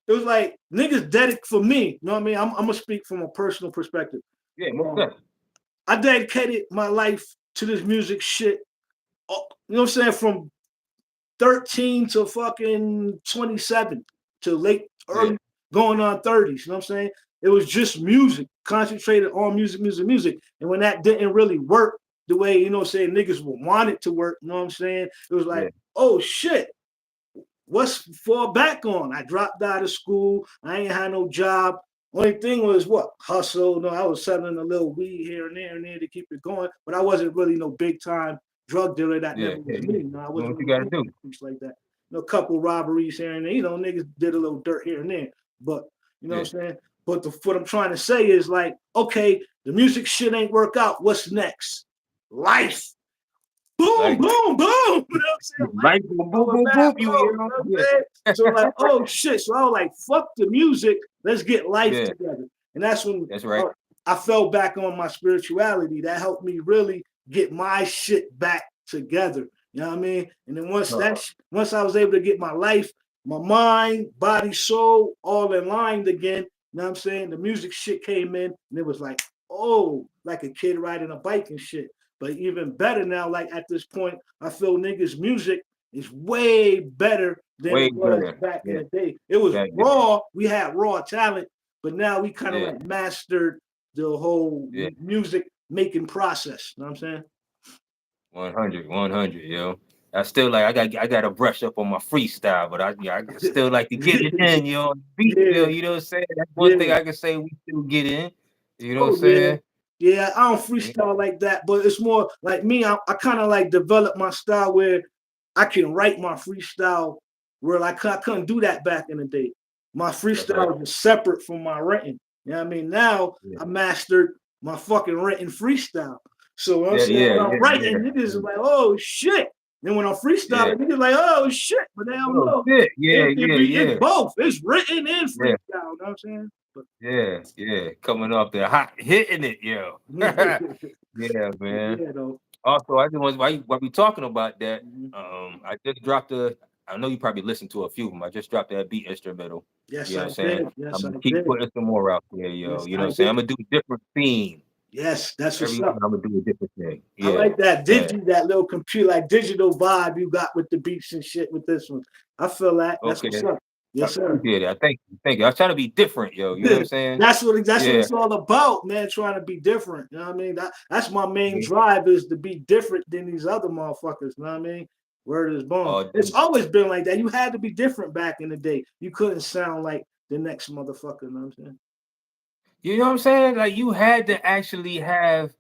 it was like niggas dedicated for me. You know what I mean? I'm gonna speak from a personal perspective. Yeah, most Um, definitely. I dedicated my life to this music shit. You know what I'm saying? From 13 to fucking 27 to late, Yeah, early, going on 30s. You know what I'm saying? It was just music, concentrated on music. And when that didn't really work the way, you know what I'm saying, niggas would want it to work, you know what I'm saying? It was like, yeah, oh shit, what's fall back on? I dropped out of school. I ain't had no job. Only thing was what? Hustle. No, I was selling a little weed here and there to keep it going, but I wasn't really no big time drug dealer. That yeah, never yeah, was yeah. me. No, I Doing wasn't what you really got to doing do. things like that. You know, a couple robberies here and there. You know, niggas did a little dirt here and there. But you know Yeah, what I'm saying? But what I'm trying to say is like, okay, the music shit ain't work out. What's next? Life. Boom, like, boom, boom. You know what I'm saying? Life like, is boom, boom, going boom, bad, boom, bro. you You know know? what I'm saying? Yeah, So like, oh shit. So I was like, fuck the music. Let's get life yeah, together. And that's when that's right. I fell back on my spirituality. That helped me really get my shit back together. You know what I mean? And then once I was able to get my life, my mind, body, soul, all in line again, you know what I'm saying? The music shit came in and it was like, oh, like a kid riding a bike and shit. But even better now, like at this point, I feel niggas' music is way better than Way it was better. back in Yeah, the day. It was back then. raw. We had raw talent, but now we kind of Yeah, like mastered the whole yeah. music making process. You know what I'm saying? 100, yo. I still like I got to brush up on my freestyle, but I still like to get it in, yo. Beat, yo, Yeah, you know what I'm saying? That's one thing yeah. I can say we still get in. You know what I'm Oh yeah. saying? Yeah, I don't Yeah. freestyle like that, but it's more like me. I kind of like develop my style where I can write my freestyle where like I couldn't do that back in the day. My That's right. freestyle was separate from my writing. You know what I mean? Now Yeah, I mastered my fucking written freestyle. So what I'm yeah, saying, yeah, when I'm yeah, writing, yeah. niggas are Yeah. like, oh shit. And when I'm Yeah. freestyling, niggas like, oh shit. But they don't Oh know. shit. Yeah, yeah, It's yeah. both. It's written and freestyle. Yeah. You know what I'm saying? But Yeah. Yeah. Coming up there, hot hitting it, yo. Yeah, man. yeah, though. Also, I just want while we talking about that, Mhm. I just dropped a. I know you probably listened to a few of them. I just dropped that beat instrumental. Yes, You know I what I'm saying? did. I'm Yes, I gonna keep did. putting some more out there, yo. Yes, You know I what I'm saying? did. I'm gonna do a different theme. Yes, that's what's Every one up. I'm gonna do a different thing. I Yeah, like that yeah. that little computer, like digital vibe you got with the beats and shit with this one. I feel that. That's Okay. what's up. I Yes, sir. appreciate it. I thank you. Thank you. I was trying to be different, yo. You know what I'm saying? That's what Yeah. it's all about, man. Trying to be different. You know what I mean? That's my main Mhm. drive is to be different than these other motherfuckers. You know what I mean? Word is born. Oh, It's always been like that. You had to be different back in the day. You couldn't sound like the next motherfucker. You know what I'm saying? you know what I'm saying? Like you had to actually have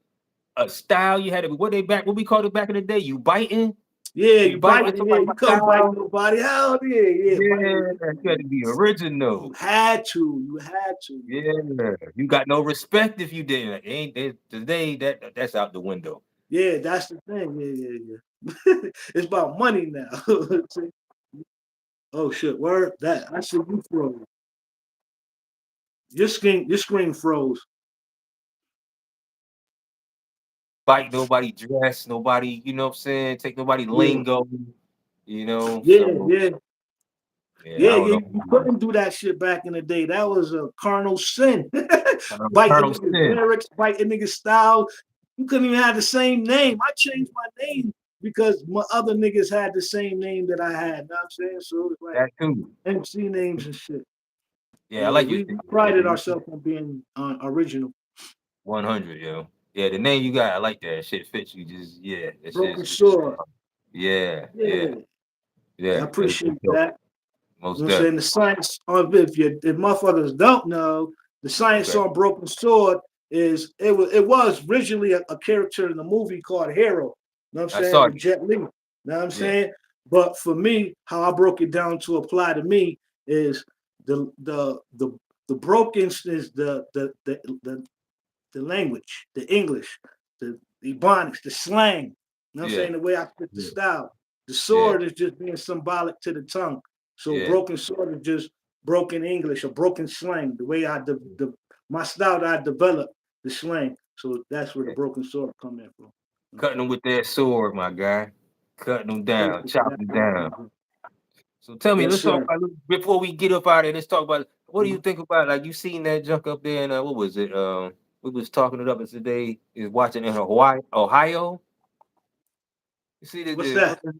a style. You had to what we called it back in the day. You biting. Yeah, You you bite biting it. Yeah, somebody you by couldn't bite style. nobody. Hell yeah, yeah. Yeah, you had to be original. You had to. You had to. Yeah, you got no respect if you didn't. Ain't today that's out the window. Yeah, that's the thing. Yeah, yeah, yeah. It's about money now. Oh shit, word. That I see you froze. Your screen froze. Bite nobody dress, nobody, you know what I'm saying? Take nobody Yeah, lingo, yeah, so yeah. yeah, I Yeah, don't yeah, know. you couldn't do that shit back in the day. That was a carnal sin. Biting Colonel niggas' Sin. lyrics, biting niggas' style. You couldn't even have the same name. I changed my name because my other niggas had the same name that I had. Know what I'm saying? So it's like That too. MC names and shit. Yeah, I Yeah, like your we shit. prided ourselves on being original. 100, yo. Yeah, the name you got, I like that. Shit fits you. Just yeah, that Broken shit's Sword. yeah, yeah, Yeah, I yeah. It's appreciate dope. that. You Most know what I'm saying? The definitely. science of if motherfuckers don't know, the science Okay, on Broken Sword is it was originally a character in the movie called Hero. You know what I'm I saying? saw With you. Jet Li. You know what I'm Yeah, saying? But for me, how I broke it down to apply to me is the broken is the language, the English, the Ebonics, the slang. You know what I'm yeah, saying? The way I fit the yeah, style. The yeah, sword is just being symbolic to the tongue. So yeah. broken sword is just broken English or broken slang. The way my style that I developed the slang. So that's where the Yeah. broken sword come in from. Cutting them with that sword, my guy. Cutting them down, Appreciate chopping that. them down. So tell me, Yes, let's talk sir. about before we get up out of here. Let's talk about what do you think about like you seen that junk up there in what was it? We was talking it up today. Is watching in Hawaii, Ohio. You see What's what that? the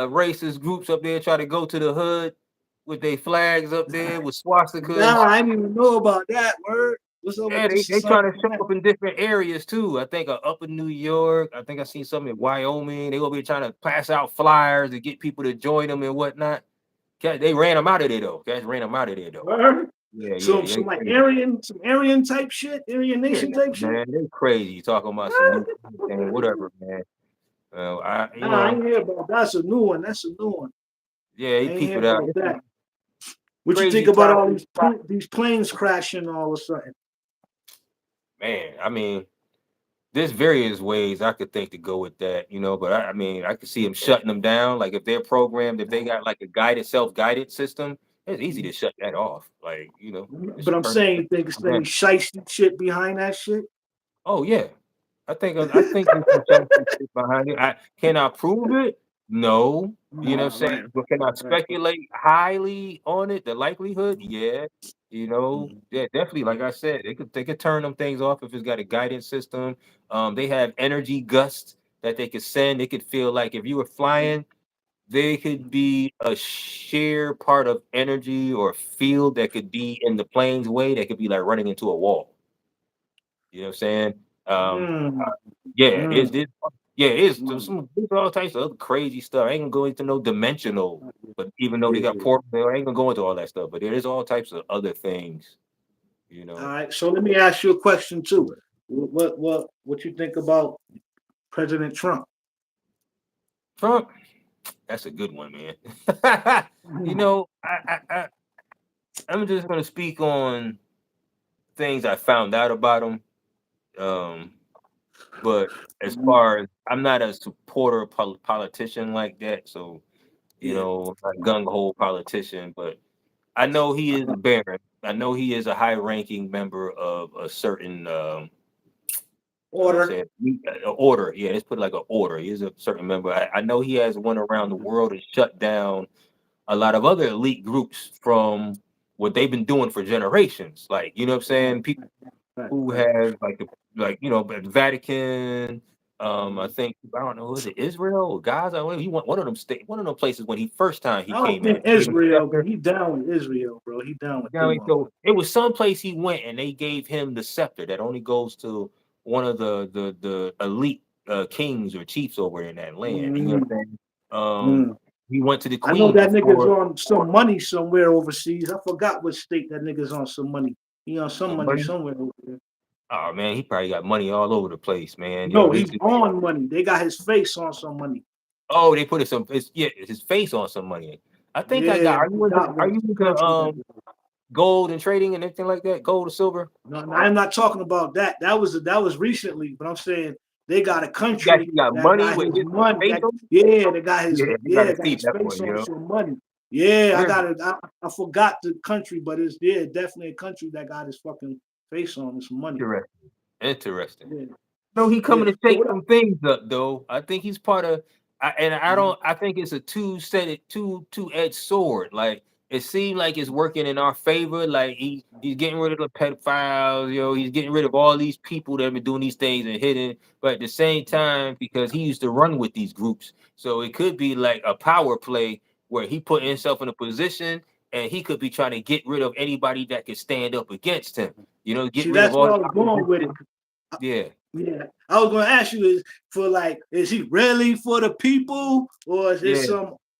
racist groups up there try to go to the hood with their flags up there with Nah, swastikas. I didn't even know about that word. What's up with Yeah, this they trying to society? show up in different areas too. I think up in New York. I think I seen something in Wyoming. They over here trying to pass out flyers to get people to join them and whatnot. They ran them out of there though. Guys ran them out of there though. Word? Yeah, yeah, Some yeah. They some like crazy. Aryan type shit, Aryan Yeah, Nation type shit. man, they crazy talking about some new thing, whatever, man. Nah, I ain't hear about that. That's a new one. That's a new one. Yeah, I he ain't peep hear it out. about It's some that. What you think crazy about all topic, these planes crashing all of a sudden? man. I mean, there's various ways I could think to go with that, but I mean, I could see them shutting them down. Like if they're programmed, if they got like a self-guided system, it's easy to shut that off. Like, just But I'm turn saying you think it's it. any shiesty shit behind that shit? Oh yeah, I think there's some scientific shit behind it. Can I prove it? No. You know what I'm saying? Right, But can I right. speculate highly on it? The likelihood? Yeah. Yeah, definitely. Like I said, they could turn them things off if it's got a guidance system. They have energy gusts that they could send. They could feel like if you were flying, they could be a sheer part of energy or field that could be in the plane's way that could be like running into a wall. You know what I'm saying? Um, Mm, yeah, mm, there's all types of other crazy stuff. I ain't gonna go into no dimensional, but even though they got yeah. portal, I ain't gonna go into all that stuff. But there is all types of other things, you All know. right. So let me ask you a question too. What you think about President Trump? Trump, that's a good one, man. I'm just gonna speak on things I found out about him. Um, but as far as I'm not a supporter politician like that, so Yeah. not gung ho politician, but I know he is a baron. I know he is a high-ranking member of a certain, how do I Order. say it? Order. Yeah, let's put it like an order. He is a certain member. I know he has went around the world and shut down a lot of other elite groups from what they've been doing for generations. Like, you know what I'm Right, saying? People right, who right. have the Vatican. I think I don't know, was it Israel or Gaza? He went one of them places when he first time he I don't came in. think Gave him the Israel, but scepter. he down with Israel, bro. He down with Now, them so motherfuckers. it was some place he went, and they gave him the scepter that only goes to one of the elite kings or chiefs over in that land. You know Mm, what I'm saying? mm. He went to the I know queen that nigga's before. on some money somewhere overseas. I forgot what state that nigga's on some money. He on some money Somebody, somewhere over there. Oh man, he probably got money all over the place, man. Yo, No, he he's just on money. They got his face on some money. oh, they put his face on some money. I think I got. Yeah, he got Are one you into country that. gold and trading and everything like that? Gold or silver? No, no, I'm not talking about that. That was recently, but I'm saying they got a country You got that money got with his his money. face That on? yeah, they got his Yeah, you yeah, gotta got see his that face one, on yo. some money. Yeah, I Really got it. I forgot the country, but it's yeah, definitely a country that got his fucking face on some money. interesting. Interesting. Yeah, No, he yeah. coming to So shake what up? some things up though. I think he's part of and I Mhm, don't I think it's a two-edged sword. Like it seemed like it's working in our favor. Like he's getting rid of the pedophiles, he's getting rid of all these people that have been doing these things and hidden, but at the same time, because he used to run with these groups. So it could be like a power play where he put himself in a position and he could be trying to get rid of anybody that could stand up against him. Get See, rid of that's all where the I was going with it. opposition. Yeah. Yeah, I was going to ask you is he really for the people or is it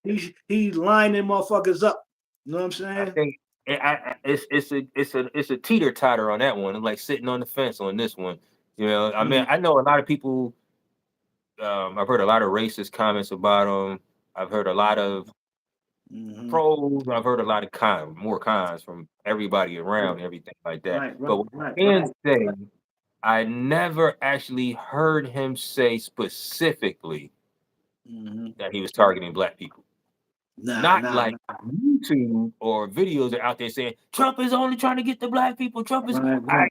Yeah, he's lining motherfuckers up? You know what I'm I saying? think it's a teeter totter on that one. I'm like sitting on the fence on this one. I mean, Mhm, I know a lot of people. I've heard a lot of racist comments about him. I've heard a lot of mhm. pros. I've heard a lot of more cons from everybody around, and everything like that. Right, But right, what right, I can right. say, I never actually heard him say specifically Mhm. that he was targeting black people. Nah, Not nah, like nah. YouTube or videos are out there saying Trump is only trying to get the black people. Trump is Right, I right,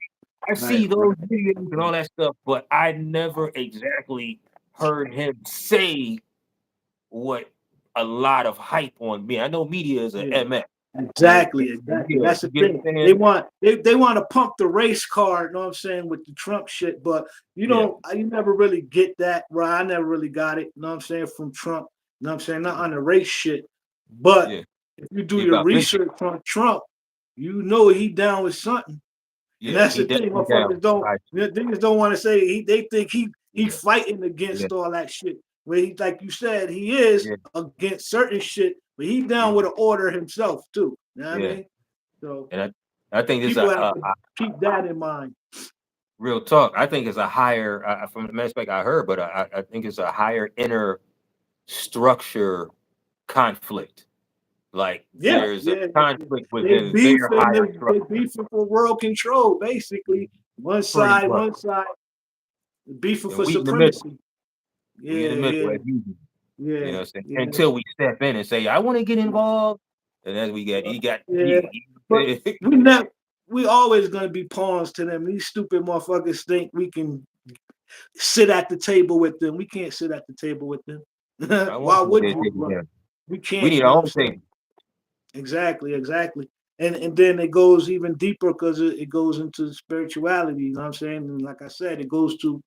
I right, see those right. videos and all that stuff, but I never exactly heard him say what a lot of hype on me. I know media is a Yeah. MF. Exactly, exactly. Yeah, That's the you get what thing. I'm They saying? want they want to pump the race card, you know what I'm saying, with the Trump shit, but Yeah, you never really get that, right? I never really got it, you know what I'm saying, from Trump, you know what I'm saying, not on the race shit. But yeah. if you do He your about vision. research on Trump, you know he down with something. And Yeah, that's he the thing. definitely down. Motherfuckers don't Right. niggas don't want to say they think he Yeah, fighting yeah, against all that shit. Where he like you said, he is yeah, against certain shit, but he down yeah, with an order himself too. You know what I yeah. mean? So And I think this people have to keep that in mind. real talk. I think it's a higher from the aspect I heard, but I think it's a higher inner structure conflict. Like Yeah, there's a yeah. conflict They within their beefing, higher they structure. beefing for world control, basically. Pretty much. One side beefing And for we in the middle. supremacy. We in the Yeah, middle yeah, as usual. You know yeah, what I'm saying? yeah, Until we step in and say, I want to get involved. And then we got yeah. you. But we never we always gonna be pawns to them. These stupid motherfuckers think we can sit at the table with them. We can't sit at the table with them. I want Why to would get you? But there. we We can't, need you know our what I'm own saying? thing. Exactly, exactly. And then it goes even deeper because it goes into spirituality, you know what I'm saying? And like I said, it goes to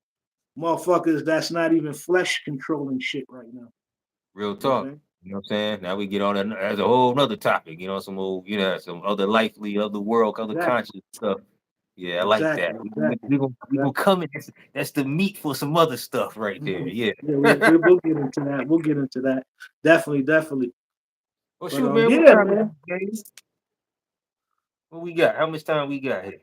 motherfuckers that's not even flesh controlling shit right now. Real You know what I'm talk. saying? You know what I'm saying? Now we get on as a whole nother topic, some old, some other likely, other world, other Exactly. conscious stuff. Yeah, I like Exactly. that. Exactly. We gonna Exactly. come in. That's the meat for some other stuff right there. Mhm. Yeah. Yeah, we'll get into that. We'll get into that. Definitely, definitely. Well, But shoot, man. What yeah, time is man. it, Gabe? What we got? How much time we got here?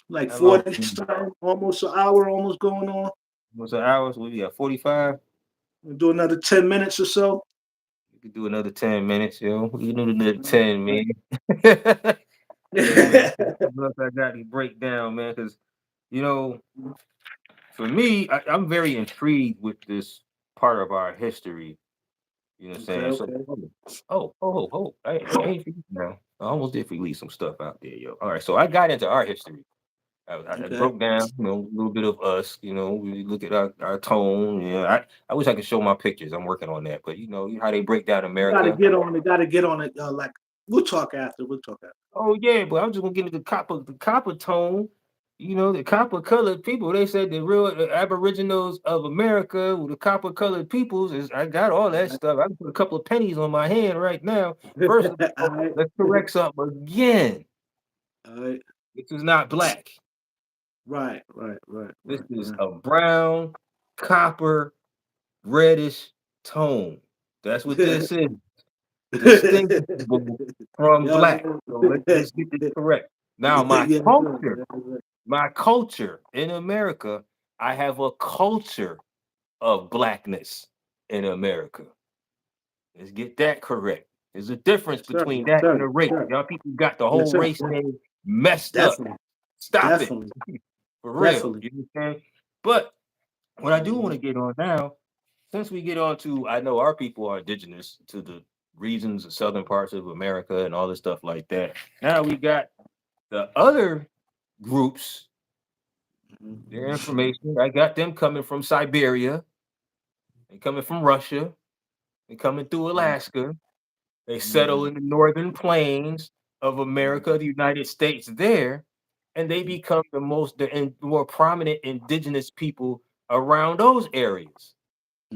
Like How long? 40 time, almost an hour, almost going on. What's the hours? What we got? 45. We'll do another 10 minutes or so. We could do another 10 minutes, yo. We can do another All 10, man. right. Yeah, man. Something else I got to break down, man, because you know. For me, I'm very intrigued with this part of our history. You know what I'm Okay, saying? So, okay. I ain't forget now. I almost did release some stuff out there, yo. All right, so I got into art history. I Okay. broke down, a little bit of us. We look at our tone. I wish I could show my pictures. I'm working on that, but how they break down You gotta America. get on it, gotta get on it. Like we'll talk after. We'll talk after. Oh yeah, but I'm just gonna get into the copper tone. The copper colored people. They said the real Aboriginals of America, with the copper colored peoples, is I got all All that stuff. I can put a couple of pennies on my hand right now. right. First of All all, right. let's correct something again. All right. This is not black. Right, right, right, This right, is right. a brown, copper, reddish tone. That's what this is. Distinguishable from Y'all black. know. So let's get this correct. Now, my Yes, sir. culture. Yes, sir. my culture in America, I have a culture of blackness in America. Let's get that correct. There's a difference Yes, sir. between Yes, that and sir. a race. Sir. Y'all people got the Yes, whole sir. race thing messed up. Definitely. Stop it. Definitely. For real. Definitely. You understand? But what I do want Mm-hmm. to get on now, since we get on to, I know our people are indigenous to the regions, the southern parts of America and all this stuff like that. Now we got the other groups, their information. I got them coming from Siberia, they coming from Russia, they coming through Alaska. They settle Mm-hmm. in the northern plains of America, the United States there, and they become the more prominent indigenous people around those areas.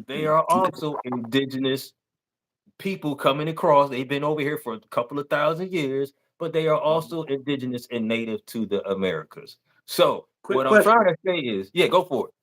They are also indigenous people coming across. They've been over here for a couple of thousand years, but they are also indigenous and native to the Americas. So Quick what I'm trying question. to say is, yeah, go for it.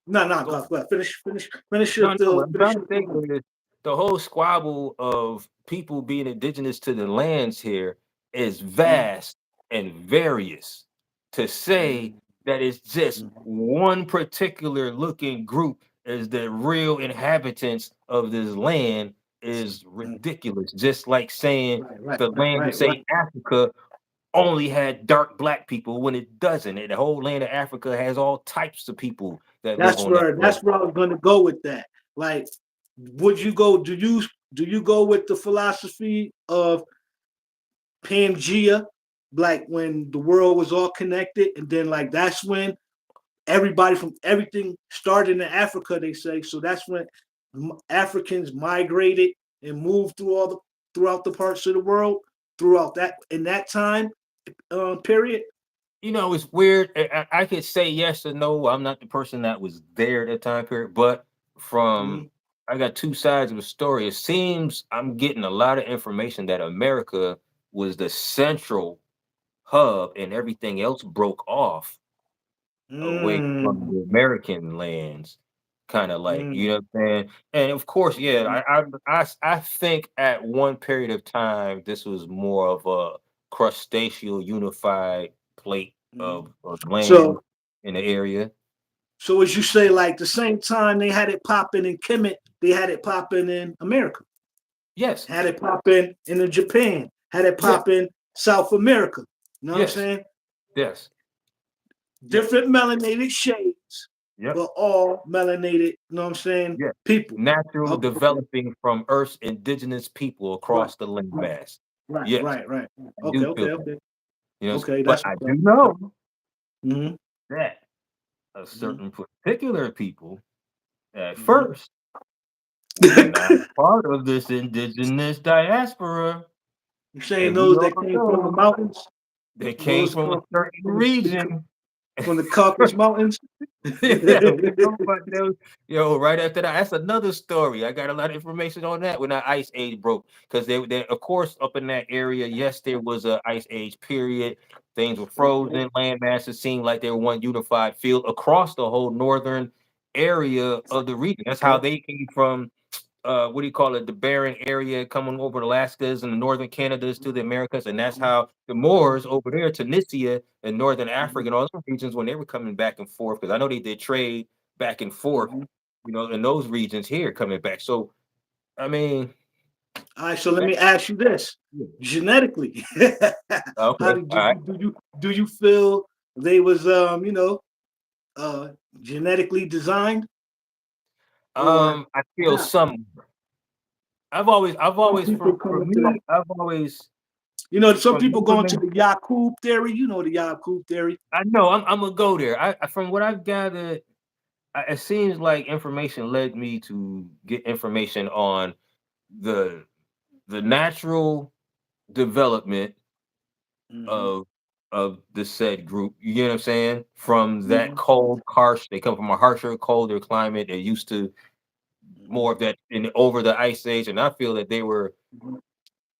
No, no, Go. go ahead. Finish your No, no, what I'm finish trying to your say thought. is the whole squabble of people being indigenous to the lands here is vast and various. To say that it's just one particular looking group as the real inhabitants of this land is ridiculous. Just like saying Right, right, the right, land of right, right. say Africa only had dark black people when it doesn't. And the whole land of Africa has all types of people that live on that That's land. where I was gonna go with that. Like, would you go? Do you go with the philosophy of Pangea, like when the world was all connected, and then like that's when everybody from everything started in Africa. They say so. That's when Africans migrated and moved throughout the parts of the world throughout that in that time period. You know, it's weird. I could say yes or no. I'm not the person that was there at that time period, but from Mm-hmm. I got two sides of the story. It seems I'm getting a lot of information that America was the central hub and everything else broke off away from Mm, the American lands. Kind of like, you mm, know what I'm saying? And of course, yeah, I think at one period of time this was more of a crustaceal unified plate mm. of land So in the area. so as you say, like the same time they had it popping in Kemet, they had it popping in America. Yes, Had it popping in Japan. Had it yes, popping South America. You know what I'm yes, saying? yes, yes, Different melanated shades, yep, but all melanated, you know what I'm saying, yes. people. Natural Okay, okay. developing from Earth's indigenous people Right, across the right, landmass. right, Yes, right, right. I Okay, do feel okay, that. okay. You know, Okay, but that's I what's do up. know Mm-hmm. that a Mm-hmm. certain particular people at Mm-hmm. first were not part of this indigenous diaspora. You're saying And we those that all came from the know mountains? they came Those from a come certain the region. from the Caucasus Mountains? Yeah, we know about those. Yo, right after that, that's another story. I got a lot of information on that when that ice age broke. Because they, of course, up in that area, yes, there was a ice age period. Things were Okay. frozen. Land masses seemed like they were one unified field across the whole northern area of the region. That's how Okay. they came from what do you call it, the barren area coming over the Alaskas and the northern Canadas to the Americas, and that's how the Moors over there, Tunisia and northern Africa and all those regions when they were coming back and forth, because I know they did trade back and forth, Mhm. you know, in those regions here coming back. So I mean, All right, so let that, me ask you this: yeah. genetically, how Okay, did all right. do you feel they was uh genetically designed, or I feel how? some. I've Some always people for come into me, that. I've always Some from people go into information. the Yakub theory. You know the Yakub theory. I know I'm gonna go there. From what I've gathered, it seems like information led me to get information on the the natural development Mm-hmm. of the said group. You get what I'm saying? From that Mm-hmm. cold, harsh, they come from a harsher, colder climate. They're used to more of that in over the ice age, and I feel that they were Mm-hmm.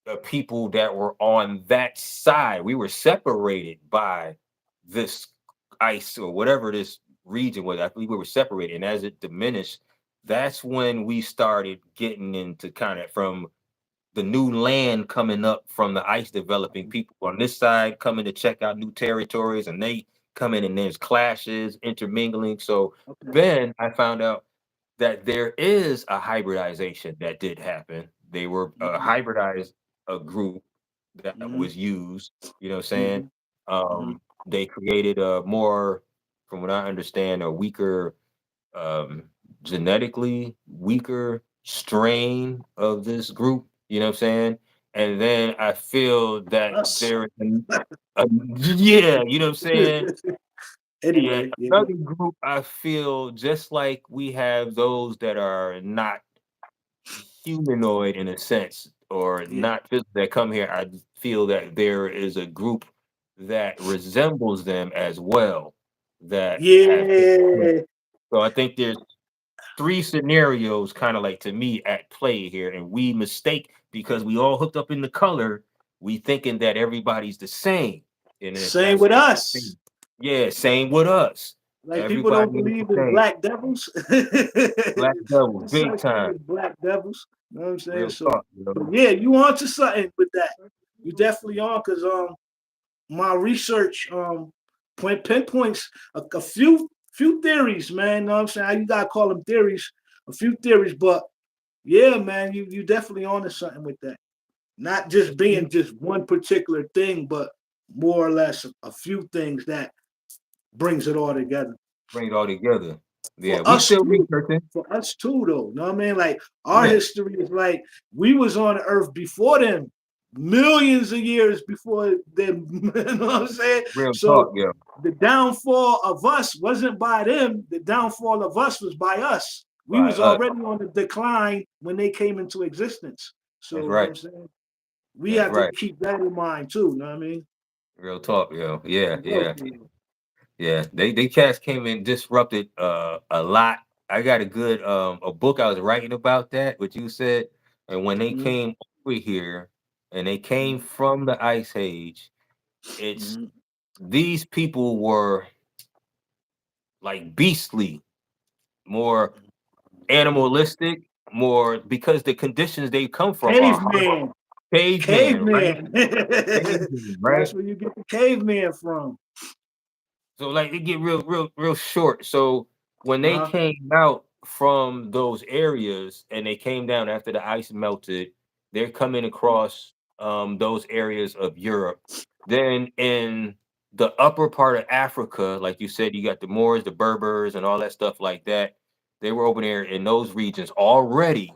the people that were on that side. We were separated by this ice or whatever this region was. I believe we were separated. And as it diminished, that's when we started getting into kind of from the new land coming up from the ice developing people on this side coming to check out new territories and they come in and there's clashes, intermingling. So Okay. then I found out that there is a hybridization that did happen. They were Mm-hmm. hybridized a group that was Mm-hmm. used, you know what I'm saying? Mm-hmm. Mm-hmm. They created a more, from what I understand, a weaker, um, genetically weaker strain of this group, you know what I'm saying? And then I feel that Us. there, yeah, you know what I'm saying? And Anyway, yeah, another group, I feel just like we have those that are not humanoid in a sense, or yeah, not that come here. I feel that there is a group that resembles them as well that have taken place. yeah. So I think there's three scenarios kind of like to me at play here, and we mistake because we all hooked up in the color, we thinking that everybody's the same. And if Same with that's us. yeah, same with us. Like people don't Everybody is the believe in same. black devils. Black devils, There's big such thing time. as black devils. You know what I'm saying? Real So, talk, you know. but yeah, you on to something with that. You definitely on because my research pinpoints a few theories, man. You know what I'm saying? You gotta call them theories, a few theories, but yeah, man, you definitely on to something with that. Not just being just one particular thing, but more or less a few things that brings it all together. Bring it all together. Yeah, For we us still too. researching. For us too, though. You know what I mean? Like our Yeah, history is like we was on Earth before them, millions of years before them. You know what I'm saying? real talk, So yeah. the downfall of us wasn't by them. The downfall of us was by us. We By was us. already on the decline when they came into existence. That's So you know what right. I'm saying? We That's have to right. keep that in mind too. You know what I mean? Real talk, yo. Yeah, yeah, Definitely. yeah. They cats came and disrupted a lot. I got a good a book I was writing about that, what you said. And when they Mm-hmm. came over here and they came from the ice age, it's Mm-hmm. these people were like beastly, more animalistic, more because the conditions they come from are harsh. Caveman. Caveman, right? Caveman. Caveman, That's right? where you get the caveman from. So like it get real short. So when they Uh-huh. came out from those areas and they came down after the ice melted, they're coming across those areas of Europe. Then in the upper part of Africa, like you said, you got the Moors, the Berbers, and all that stuff like that. They were over there in those regions already,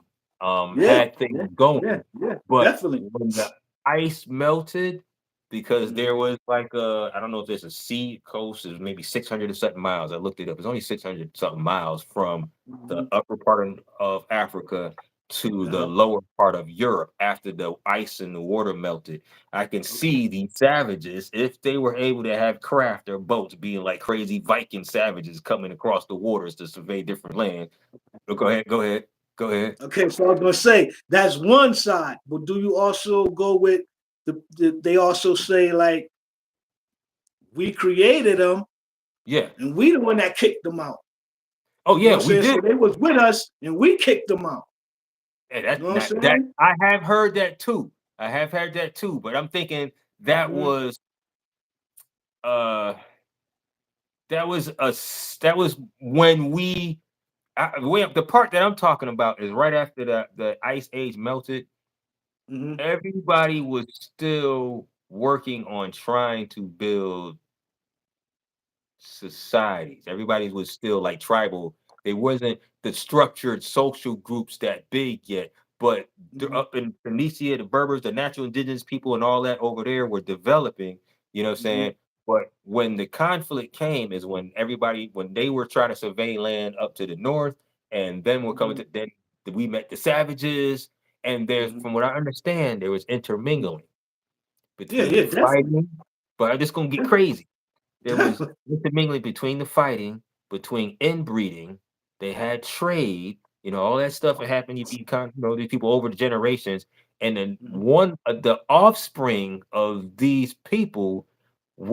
Yeah, had things yeah, yeah, going. yeah, But definitely. when the ice melted, because Mm-hmm. there was like a, I don't know if there's a sea coast, is maybe 600 or something miles. I looked it up. It's only 600 something miles from the Mm-hmm. upper part of Africa to the Uh-huh. lower part of Europe after the ice and the water melted. I can Okay. see these savages, if they were able to have craft or boats, being like crazy Viking savages coming across the waters to survey different lands. But go ahead, go ahead, go ahead. Okay, so I was gonna say that's one side, but do you also go with they also say like we created them Yeah. and we the one that kicked them out. Oh You know yeah, what I'm we saying? did. So they was with us and we kicked them out. And You know what I'm that saying? I have heard that too. I have heard that too, but I'm thinking that Mm-hmm. was uh that was when the part that I'm talking about is right after the ice age melted. Mm-hmm. Everybody was still working on trying to build societies. Everybody was still like tribal. They wasn't the structured social groups that big yet. But Mm-hmm. up in Phoenicia, the Berbers, the natural indigenous people, and all that over there were developing. You know what I'm Mm-hmm. saying? But when the conflict came, is when everybody when they were trying to survey land up to the north, and then we're coming Mm-hmm. to then we met the savages, and there's Mm-hmm. from what I understand, there was intermingling Yeah, between yeah, the definitely. fighting. But I'm just gonna get Definitely. crazy. There was intermingling between the fighting, between inbreeding. They had trade, all that stuff that happened. These people over the generations, and then Mm-hmm. one of the offspring of these people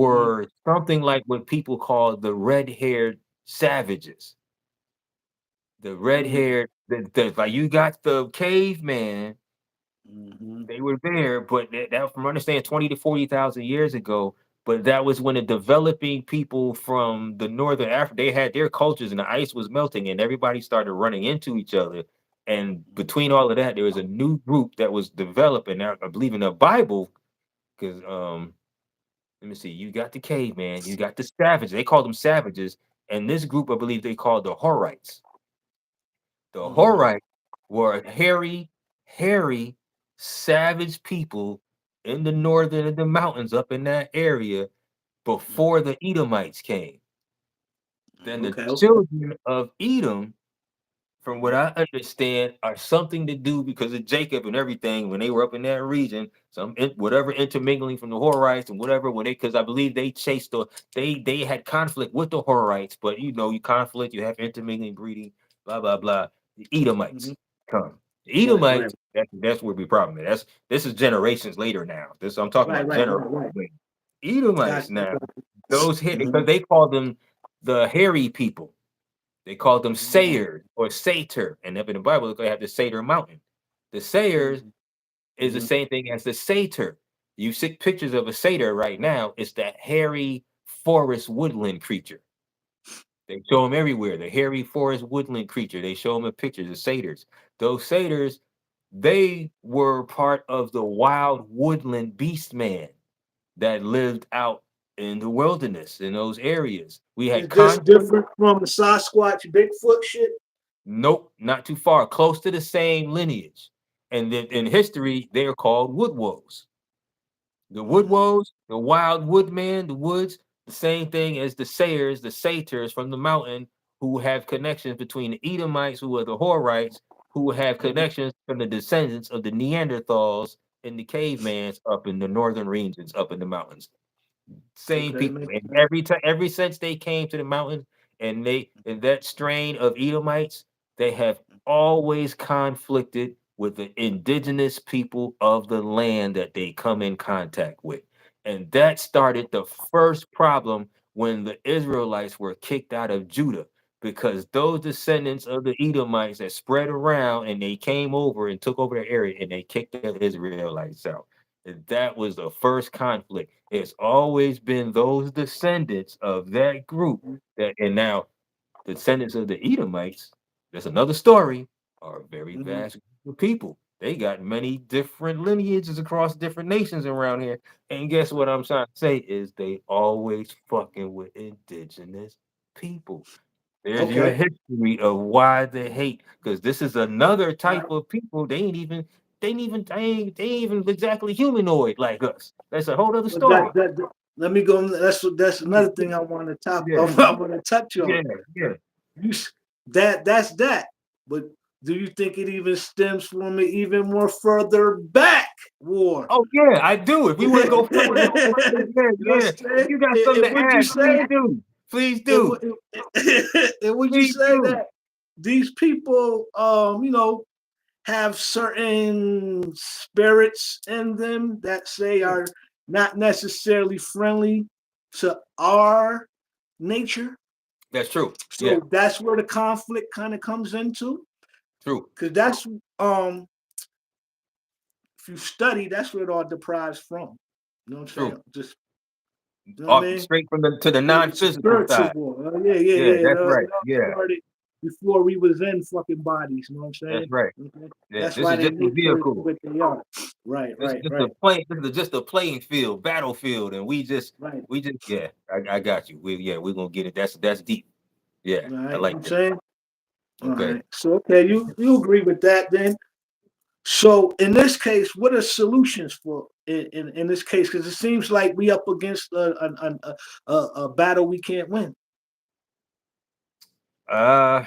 Mm-hmm. were something like what people call the red-haired savages. The Mm-hmm. red-haired, like you got the caveman, Mm-hmm. they were there, but that from understanding 20 to 40,000 years ago, But that was when the developing people from the northern Africa, they had their cultures and the ice was melting and everybody started running into each other. And between all of that, there was a new group that was developing. Now, I believe in the Bible, because let me see, you got the caveman, you got the savages. They called them savages. And this group, I believe they called the Horites. The Mm-hmm. Horites were hairy, savage people in the northern of the mountains up in that area before the Edomites came. Then the Okay, okay. children of Edom, from what I understand, are something to do because of Jacob and everything when they were up in that region. Whatever intermingling from the Horites and whatever when they, because I believe they chased they had conflict with the Horites, but you conflict, you have intermingling, breeding, blah blah blah. The Mm-hmm. Edomites come. The Right, right, Edomites, that's where we problem is. This is generations later now. This I'm talking right, about right, generations right, right. later. Edomites Got you. now, those here Mm-hmm. because they call them the hairy people. They called them Mm-hmm. Sayers or Sater, and up in the Bible they have the Sater mountain. The Sayers is the Mm-hmm. same thing as the Sater. You see pictures of a Sater right now. It's that hairy forest woodland creature. They show them everywhere. The hairy forest woodland creature. They show them in pictures of Satyrs. Those Satyrs, they were part of the wild woodland beast man that lived out in the wilderness in those areas. We Is had this conflict. different from the Sasquatch Bigfoot shit? Nope, not too far. Close to the same lineage. And then in history, they are called woodwolves. The Mm-hmm. woodwolves, the wild woodman, the woods, the same thing as the sayers, the satyrs from the mountain, who have connections between the Edomites, who are the Horites, who have Mm-hmm. connections from the descendants of the Neanderthals and the cavemans up in the northern regions, up in the mountains. Same Okay, people. makes And sense. every since they came to the mountains and they and that strain of Edomites, they have always conflicted with the indigenous people of the land that they come in contact with. And that started the first problem when the Israelites were kicked out of Judah, because those descendants of the Edomites that spread around and they came over and took over the area and they kicked the Israelites out. And that was the first conflict. It's always been those descendants of that group that, and now the descendants of the Edomites, that's another story, are a very Mm-hmm. vast group of people. They got many different lineages across different nations around here. And guess what I'm trying to say is they always fucking with indigenous people. There's your Okay. history of why they hate, because this is another type of people. They ain't even exactly humanoid like us. That's a whole other But that, story. let me go. That's Yeah, another thing I want to top. I yeah, want to touch on. yeah, yeah. You that's that. But do you think it even stems from an even more further back war? Oh yeah, I do. If we you want to know go further, yeah, what I'm yeah. If saying? you got something And to would you add, please say? do. Please And, do. and would you Please say do. that these people, have certain spirits in them that say Yeah. are not necessarily friendly to our nature? That's true. Yeah, So that's where the conflict kind of comes into, true. because that's if you study, that's where it all derives from. You know what I'm saying? True. Just you know what I Off mean? straight from the to the It's a non-physical spiritual side. war. Yeah, yeah, Yeah, yeah. that's right. It all Yeah, started before we was in fucking bodies. You know what I'm that's saying? right. Okay. Yeah, That's this why is they just a nature is vehicle. what they are. Right, This is right, just a right, play. This is just a playing field, battlefield, and right. we just, yeah. I got you. We're gonna get it. That's deep. Yeah, All I right. like I'm that. saying. All Okay. right. So okay, you agree with that then? So in this case, what are solutions for in this case? Because it seems like we up against a battle we can't win. Uh,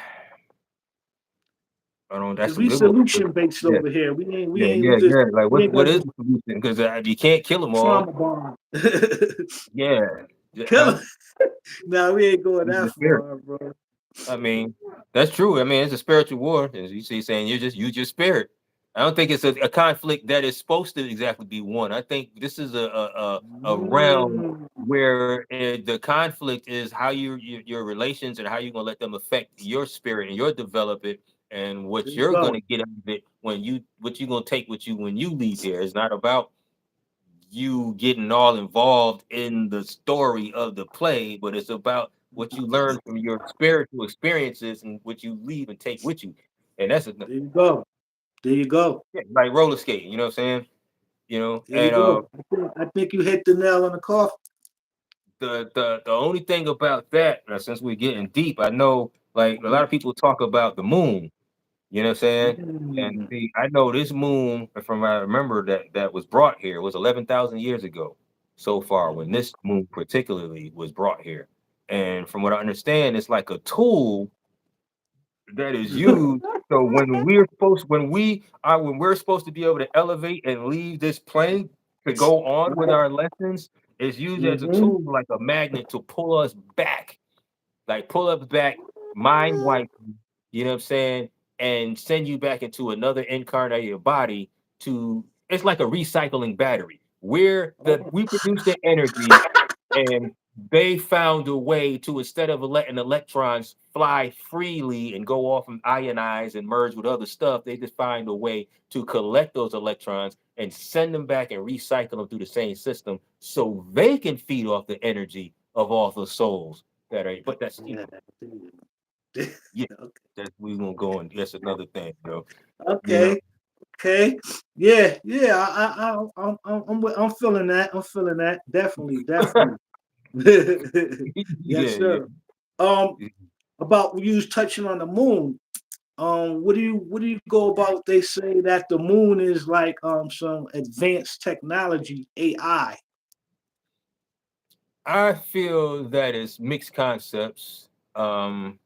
I don't. That's Because some we good ones. solution based Yeah, over here. yeah, yeah, We just yeah. Like, we ain't what gonna is just the solution? Because you can't kill them all. trauma bomb. Yeah, yeah, Kill huh? him. No, we ain't going Use that the spirit. far, bro. I mean, that's true. I mean, it's a spiritual war. As you see, saying you just use your spirit. I don't think it's a conflict that is supposed to exactly be won. I think this is a realm Mm, where the conflict is how your relations and how you're gonna let them affect your spirit and your development and there what you you're go. gonna get out of it when you what you're gonna take with you when you leave here. It's not about you getting all involved in the story of the play, but it's about what you learn from your spiritual experiences and what you leave and take with you. And that's There you go. There you go. like roller skating, you know what I'm saying? There you And go. I think you hit the nail on the coffin. the only thing about that, since we're getting deep, I know like a lot of people talk about the moon. You know what I'm saying? And Mm. see, I know this moon, from what I remember, that was brought here was 11,000 years ago so far when Mhm. this moon particularly was brought here. And from what I understand, it's like a tool that is used. So when we're supposed to be able to elevate and leave this plane to go on with Right. our lessons, it's used as a Mm-hmm. tool like a magnet to pull us back, like pull us back mind wise, you know what I'm saying, and send you back into another incarnated body to it's like a recycling battery where we produce the energy and they found a way to instead of letting electrons fly freely and go off and ionize and merge with other stuff, they just find a way to collect those electrons and send them back and recycle them through the same system so they can feed off the energy of all the souls that are but that's Yeah. yeah, Okay. that we gonna go on. That's another thing, bro. You know, Okay. Okay. Yeah. Yeah. I'm feeling that. I'm feeling that. Definitely. Definitely. Yes, yeah, yeah. sir. Um, about you was touching on the moon. What do you go about? They say that the moon is like some advanced technology, AI. I feel that it's mixed concepts. Um,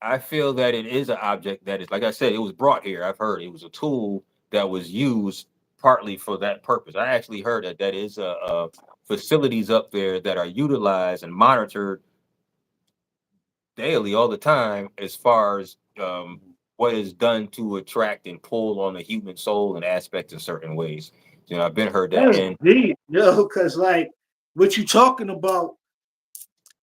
I feel that it is an object that is, like I said, it was brought here. I've heard it was a tool that was used partly for that purpose. I actually heard that that is facilities up there that are utilized and monitored daily, all the time, as far as what is done to attract and pull on the human soul and aspects in certain ways. I've been heard that, That's and deep, because like what you talking about,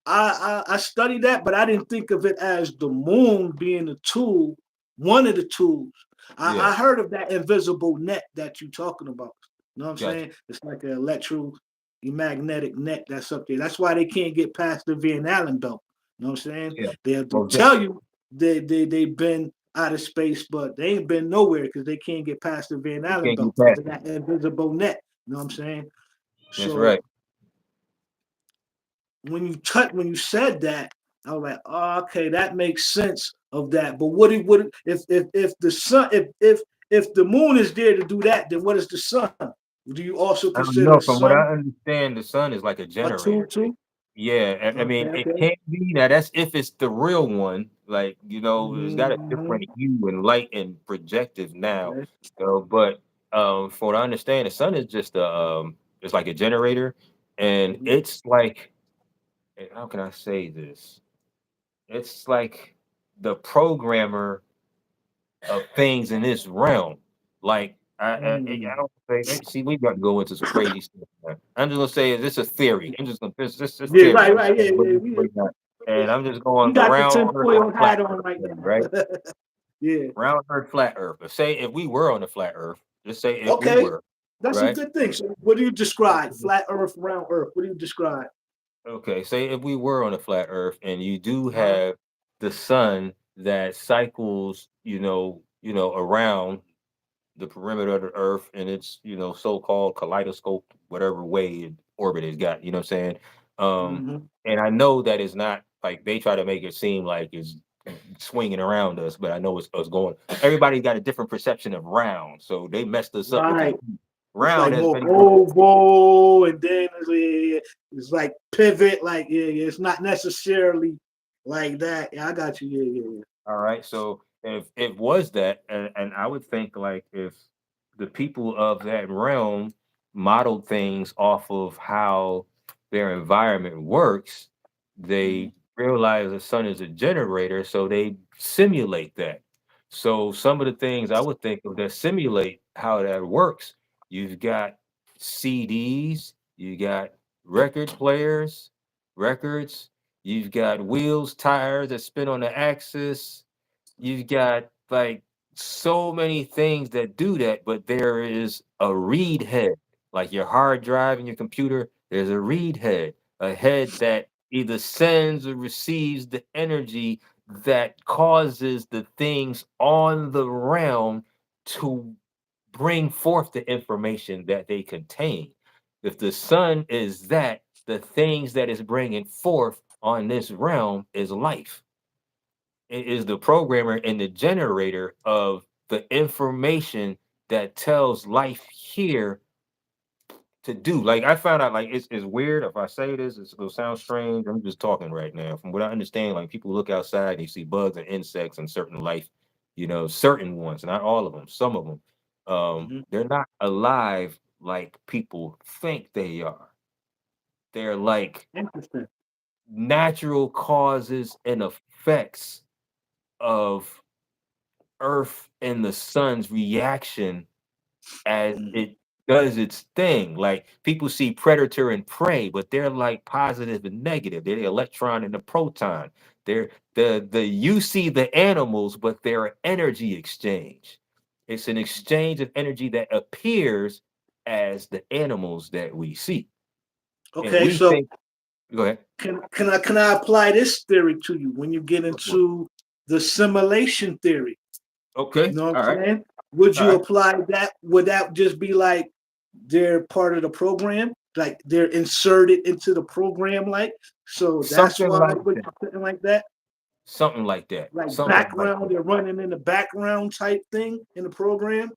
I studied that, but I didn't think of it as the moon being a tool, one of the tools. yeah, I heard of that invisible net that you talking about. You know what I'm gotcha. saying? It's like an electromagnetic net that's up there. That's why they can't get past the Van Allen belt. You know what I'm saying? Yeah, They'll most tell definitely. you they've been out of space, but they ain't been nowhere because they can't get past the Van You Allen can't belt get because past of it. that invisible net. You know what I'm saying? That's So right. when you said that, I was like, oh, okay, that makes sense of that. But if the sun if the moon is there to do that, then what is the sun? Do you also I don't consider the know. From what sun I understand, the sun is like a a tool generator. too? Yeah, I Okay, mean, it okay. can't be now. That's if it's the real one. Like, it's got a different Mm-hmm. hue and light and projective now. Okay. But from what I understand, the sun is just it's like a generator, and it's like, how can I say this? It's like the programmer of things in this realm. Like I Mm. don't say see we got to go into some crazy stuff. Man. I'm just gonna say this is a theory. I'm just gonna this Yeah, theory. right, I'm just right. Yeah, gonna yeah. and I'm just We going got the around Earth or tinfoil flat hat on Earth, right right? now. Yeah. Round Earth, flat Earth. But say if we were on the flat Earth, just say if we Okay. were, That's a right? good thing. So what do you describe? Flat Earth, round Earth. What do you describe? Okay, say if we were on a flat Earth and you do Uh-huh. have the sun that cycles, around the perimeter of the Earth and its, so-called kaleidoscope, whatever way orbit it's got. You know what I'm saying? Um, Mm-hmm. and I know that it's not like they try to make it seem like it's swinging around us, but I know it's us going. Everybody's got a different perception of round, so they messed us up with this. Right. It's Round like has more been going. oval, and then it's like pivot. Like yeah, it's not necessarily like that. Yeah, I got you. Yeah, All right. So if it was that, and I would think like if the people of that realm modeled things off of how their environment works, yeah. they realize the sun is a generator, so they simulate that. So some of the things I would think of that simulate how that works, you've got CDs, you got record players, records, you've got wheels, tires that spin on the axis. You've got like so many things that do that, but there is a read head. Like your hard drive in your computer, there's a read head, a head that either sends or receives the energy that causes the things on the realm to bring forth the information that they contain. If the sun is that, the things that is bringing forth on this realm is life. It is the programmer and the generator of the information that tells life here to do. Like I found out, like it's weird if I say this, it'll sound strange. I'm just talking right now. From what I understand, like people look outside and you see bugs and insects and certain life, certain ones, not all of them, some of them. Hmm. They're not alive like people think they are. They're like Interesting. natural causes and effects of Earth and the sun's reaction as Mm. it does its thing. Like people see predator and prey, but they're like positive and negative. They're the electron and the proton. They're the you see the animals, but they're an energy exchange. It's an exchange of energy that appears as the animals that we see. And Okay, we so think, go ahead. can I apply this theory to you when you get into the simulation theory? You Okay. know what All I'm right. saying? Would All you right. apply that? Would that just be like they're part of the program? Like they're inserted into the program, like so that's Something why like we're that. something like that, Something like that. like Something like background, that. they're running in the background type thing in the program.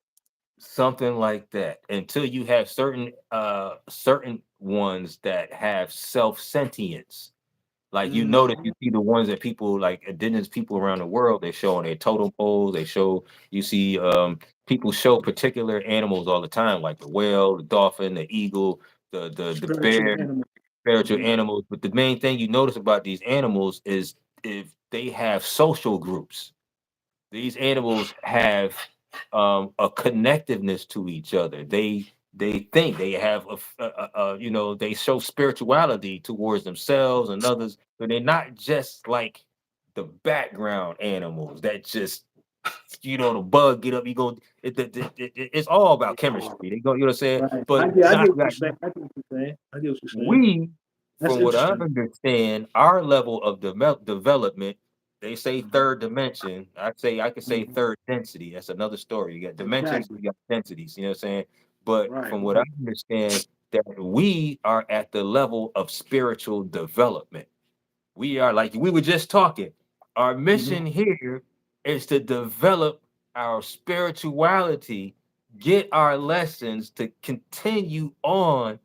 Something like that, until you have certain ones that have self-sentience. Like you notice, Mm-hmm. you see the ones that people like indigenous people around the world, they show on their totem poles, they show, you see, people show particular animals all the time, like the whale, the dolphin, the eagle, the Spiritual bear, animal. spiritual Mm-hmm. animals. But the main thing you notice about these animals is if they have social groups. These animals have a connectiveness to each other. They think they have they show spirituality towards themselves and others, but they're not just like the background animals that just the bug get up, you go. It's all about chemistry. They go, you know what I'm saying? Right. But I not get what you're like saying. I get what you're saying. I get what you're saying. we, That's from what I interesting. understand, our level of development, they say third dimension. I could say Mhm. third density. That's another story. You got dimensions, Exactly. you got densities. You know what I'm saying? But Right. from what I Right. understand, that we are at the level of spiritual development. We are, like we were just talking. Our Mhm. mission here is to develop our spirituality, get our lessons to continue on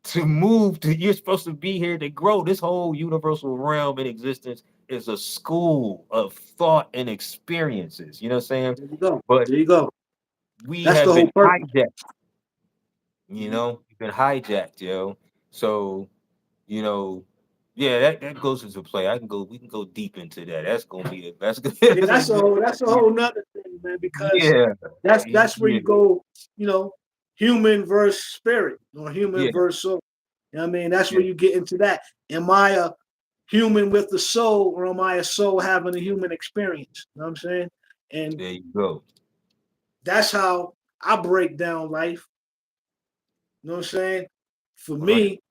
to move to, you're supposed to be here to grow. This whole universal realm in existence is a school of thought and experiences. You know what I'm saying? There you go. But There you go. we That's the have been whole purpose. hijacked, Mhm. we've been hijacked, yo. So, you know, yeah, that goes into play. We can go deep into that. That's gonna be it. That's good. Yeah, that's a whole nother thing, man, because Yeah, that's where yeah, you go, you know, human versus spirit or human yeah, versus soul. You know what I mean? That's yeah. where you get into that. Am I a human with the soul or am I a soul having a human experience? You know what I'm saying? And There you go. that's how I break down life. You know what I'm saying? For Right. me,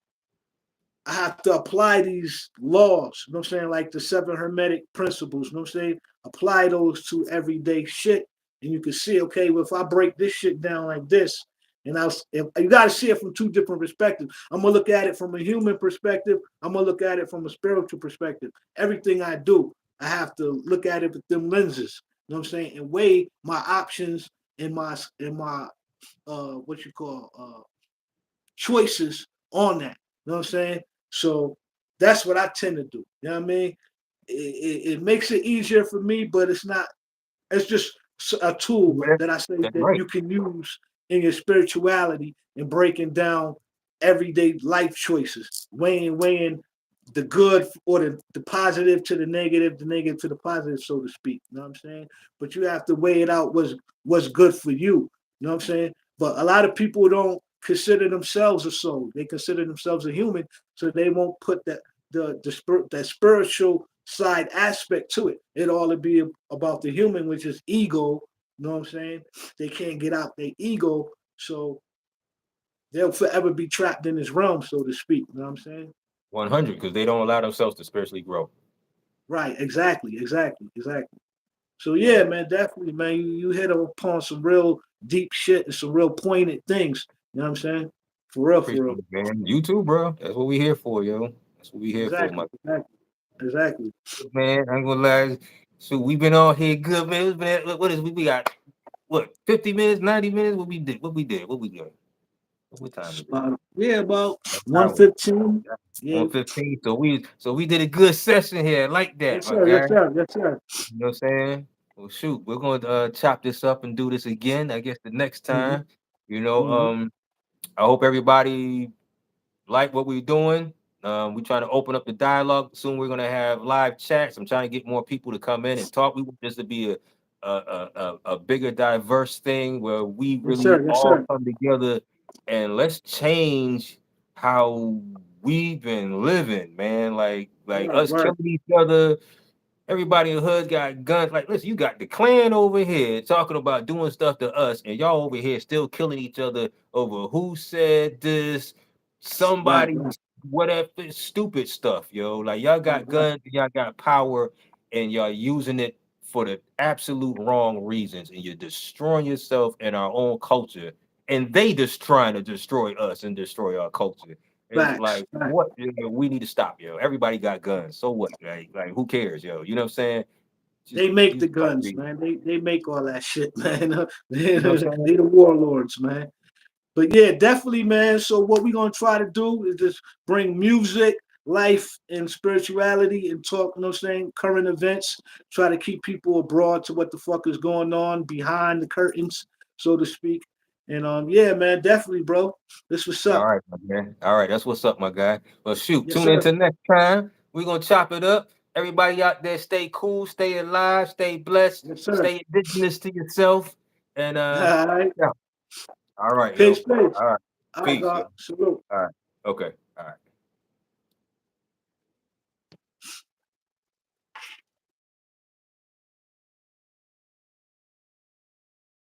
I have to apply these laws, you know what I'm saying? Like the seven hermetic principles, you know what I'm saying? Apply those to everyday shit. And you can see, okay, well, if I break this shit down like this, and if, you got to see it from two different perspectives. I'm going to look at it from a human perspective. I'm going to look at it from a spiritual perspective. Everything I do, I have to look at it with them lenses, you know what I'm saying? And weigh my options and my what you call choices on that. You know what I'm saying? So that's what I tend to do. You know what I mean? It makes it easier for me, but it's not. It's just a tool Well, that I say that's that right. you can use in your spirituality and breaking down everyday life choices, weighing the good or the positive to the negative to the positive, so to speak. You know what I'm saying? But you have to weigh it out what's good for you. You know what I'm saying? But a lot of people don't consider themselves a soul. They consider themselves a human, so they won't put that spiritual side aspect to it. It ought to be about the human, which is ego. You know what I'm saying? They can't get out their ego, so they'll forever be trapped in this realm, so to speak. You know what I'm saying? 100, because they don't allow themselves to spiritually grow. Right, exactly. So Yeah. yeah, man, definitely, man, you hit upon some real deep shit and some real pointed things. You know what I'm saying? For real, for Appreciate real. it, man. You too, bro. That's what we here for, yo. That's what we here for, Exactly, my exactly. man. I ain't gonna lie. So we've been all here good, man. It's been what is we got? What 50 minutes, 90 minutes? What we did? What we did? What we did? What time is it? Yeah, about An hour. 115. Yeah. 115. So we did a good session here. I like that, Yes, my sir. guy. Yes, sir. Yes, sir. You know what I'm saying? Well, shoot, we're gonna chop this up and do this again. I guess the next Mm-hmm. time. You know, Mm-hmm. I hope everybody like what we're doing. We're trying to open up the dialogue. Soon we're gonna have live chats. I'm trying to get more people to come in and talk. We want this to be a bigger, diverse thing where we Yes, really sir. Yes, all sir. come together and let's change how we've been living, man. Like Word, us word. killing each other. Everybody in the hood got guns. Like, listen, you got the Klan over here talking about doing stuff to us, and y'all over here still killing each other over who said this, Right, somebody, right, whatever, stupid stuff, yo. Like, y'all right, got right. guns, y'all got power, and y'all using it for the absolute wrong reasons, and you're destroying yourself and our own culture, and they just trying to destroy us and destroy our culture. It's Facts. like Right. what we need to stop, yo. Everybody got guns. So what? Like who cares, yo? You know what I'm saying? Just They make use the the right guns, reason. man. They make all that shit, man. they You know what I'm saying? the warlords, man. But yeah, definitely, man. So what we're gonna try to do is just bring music, life, and spirituality and talk, you know what I'm saying, current events. Try to keep people abroad to what the fuck is going on behind the curtains, so to speak. And yeah, man, definitely, bro. This what's All up. right, my man. All right, that's what's up, my guy. Well, shoot, Yes, tune sir. into next time. We're gonna chop it up. Everybody out there, stay cool, stay alive, stay blessed, Yes, sir. stay indigenous to yourself. And All right. yeah. All right, Peace, yo. peace. All right. All right, Peace, yo. God. Salute. All right. Okay. All right.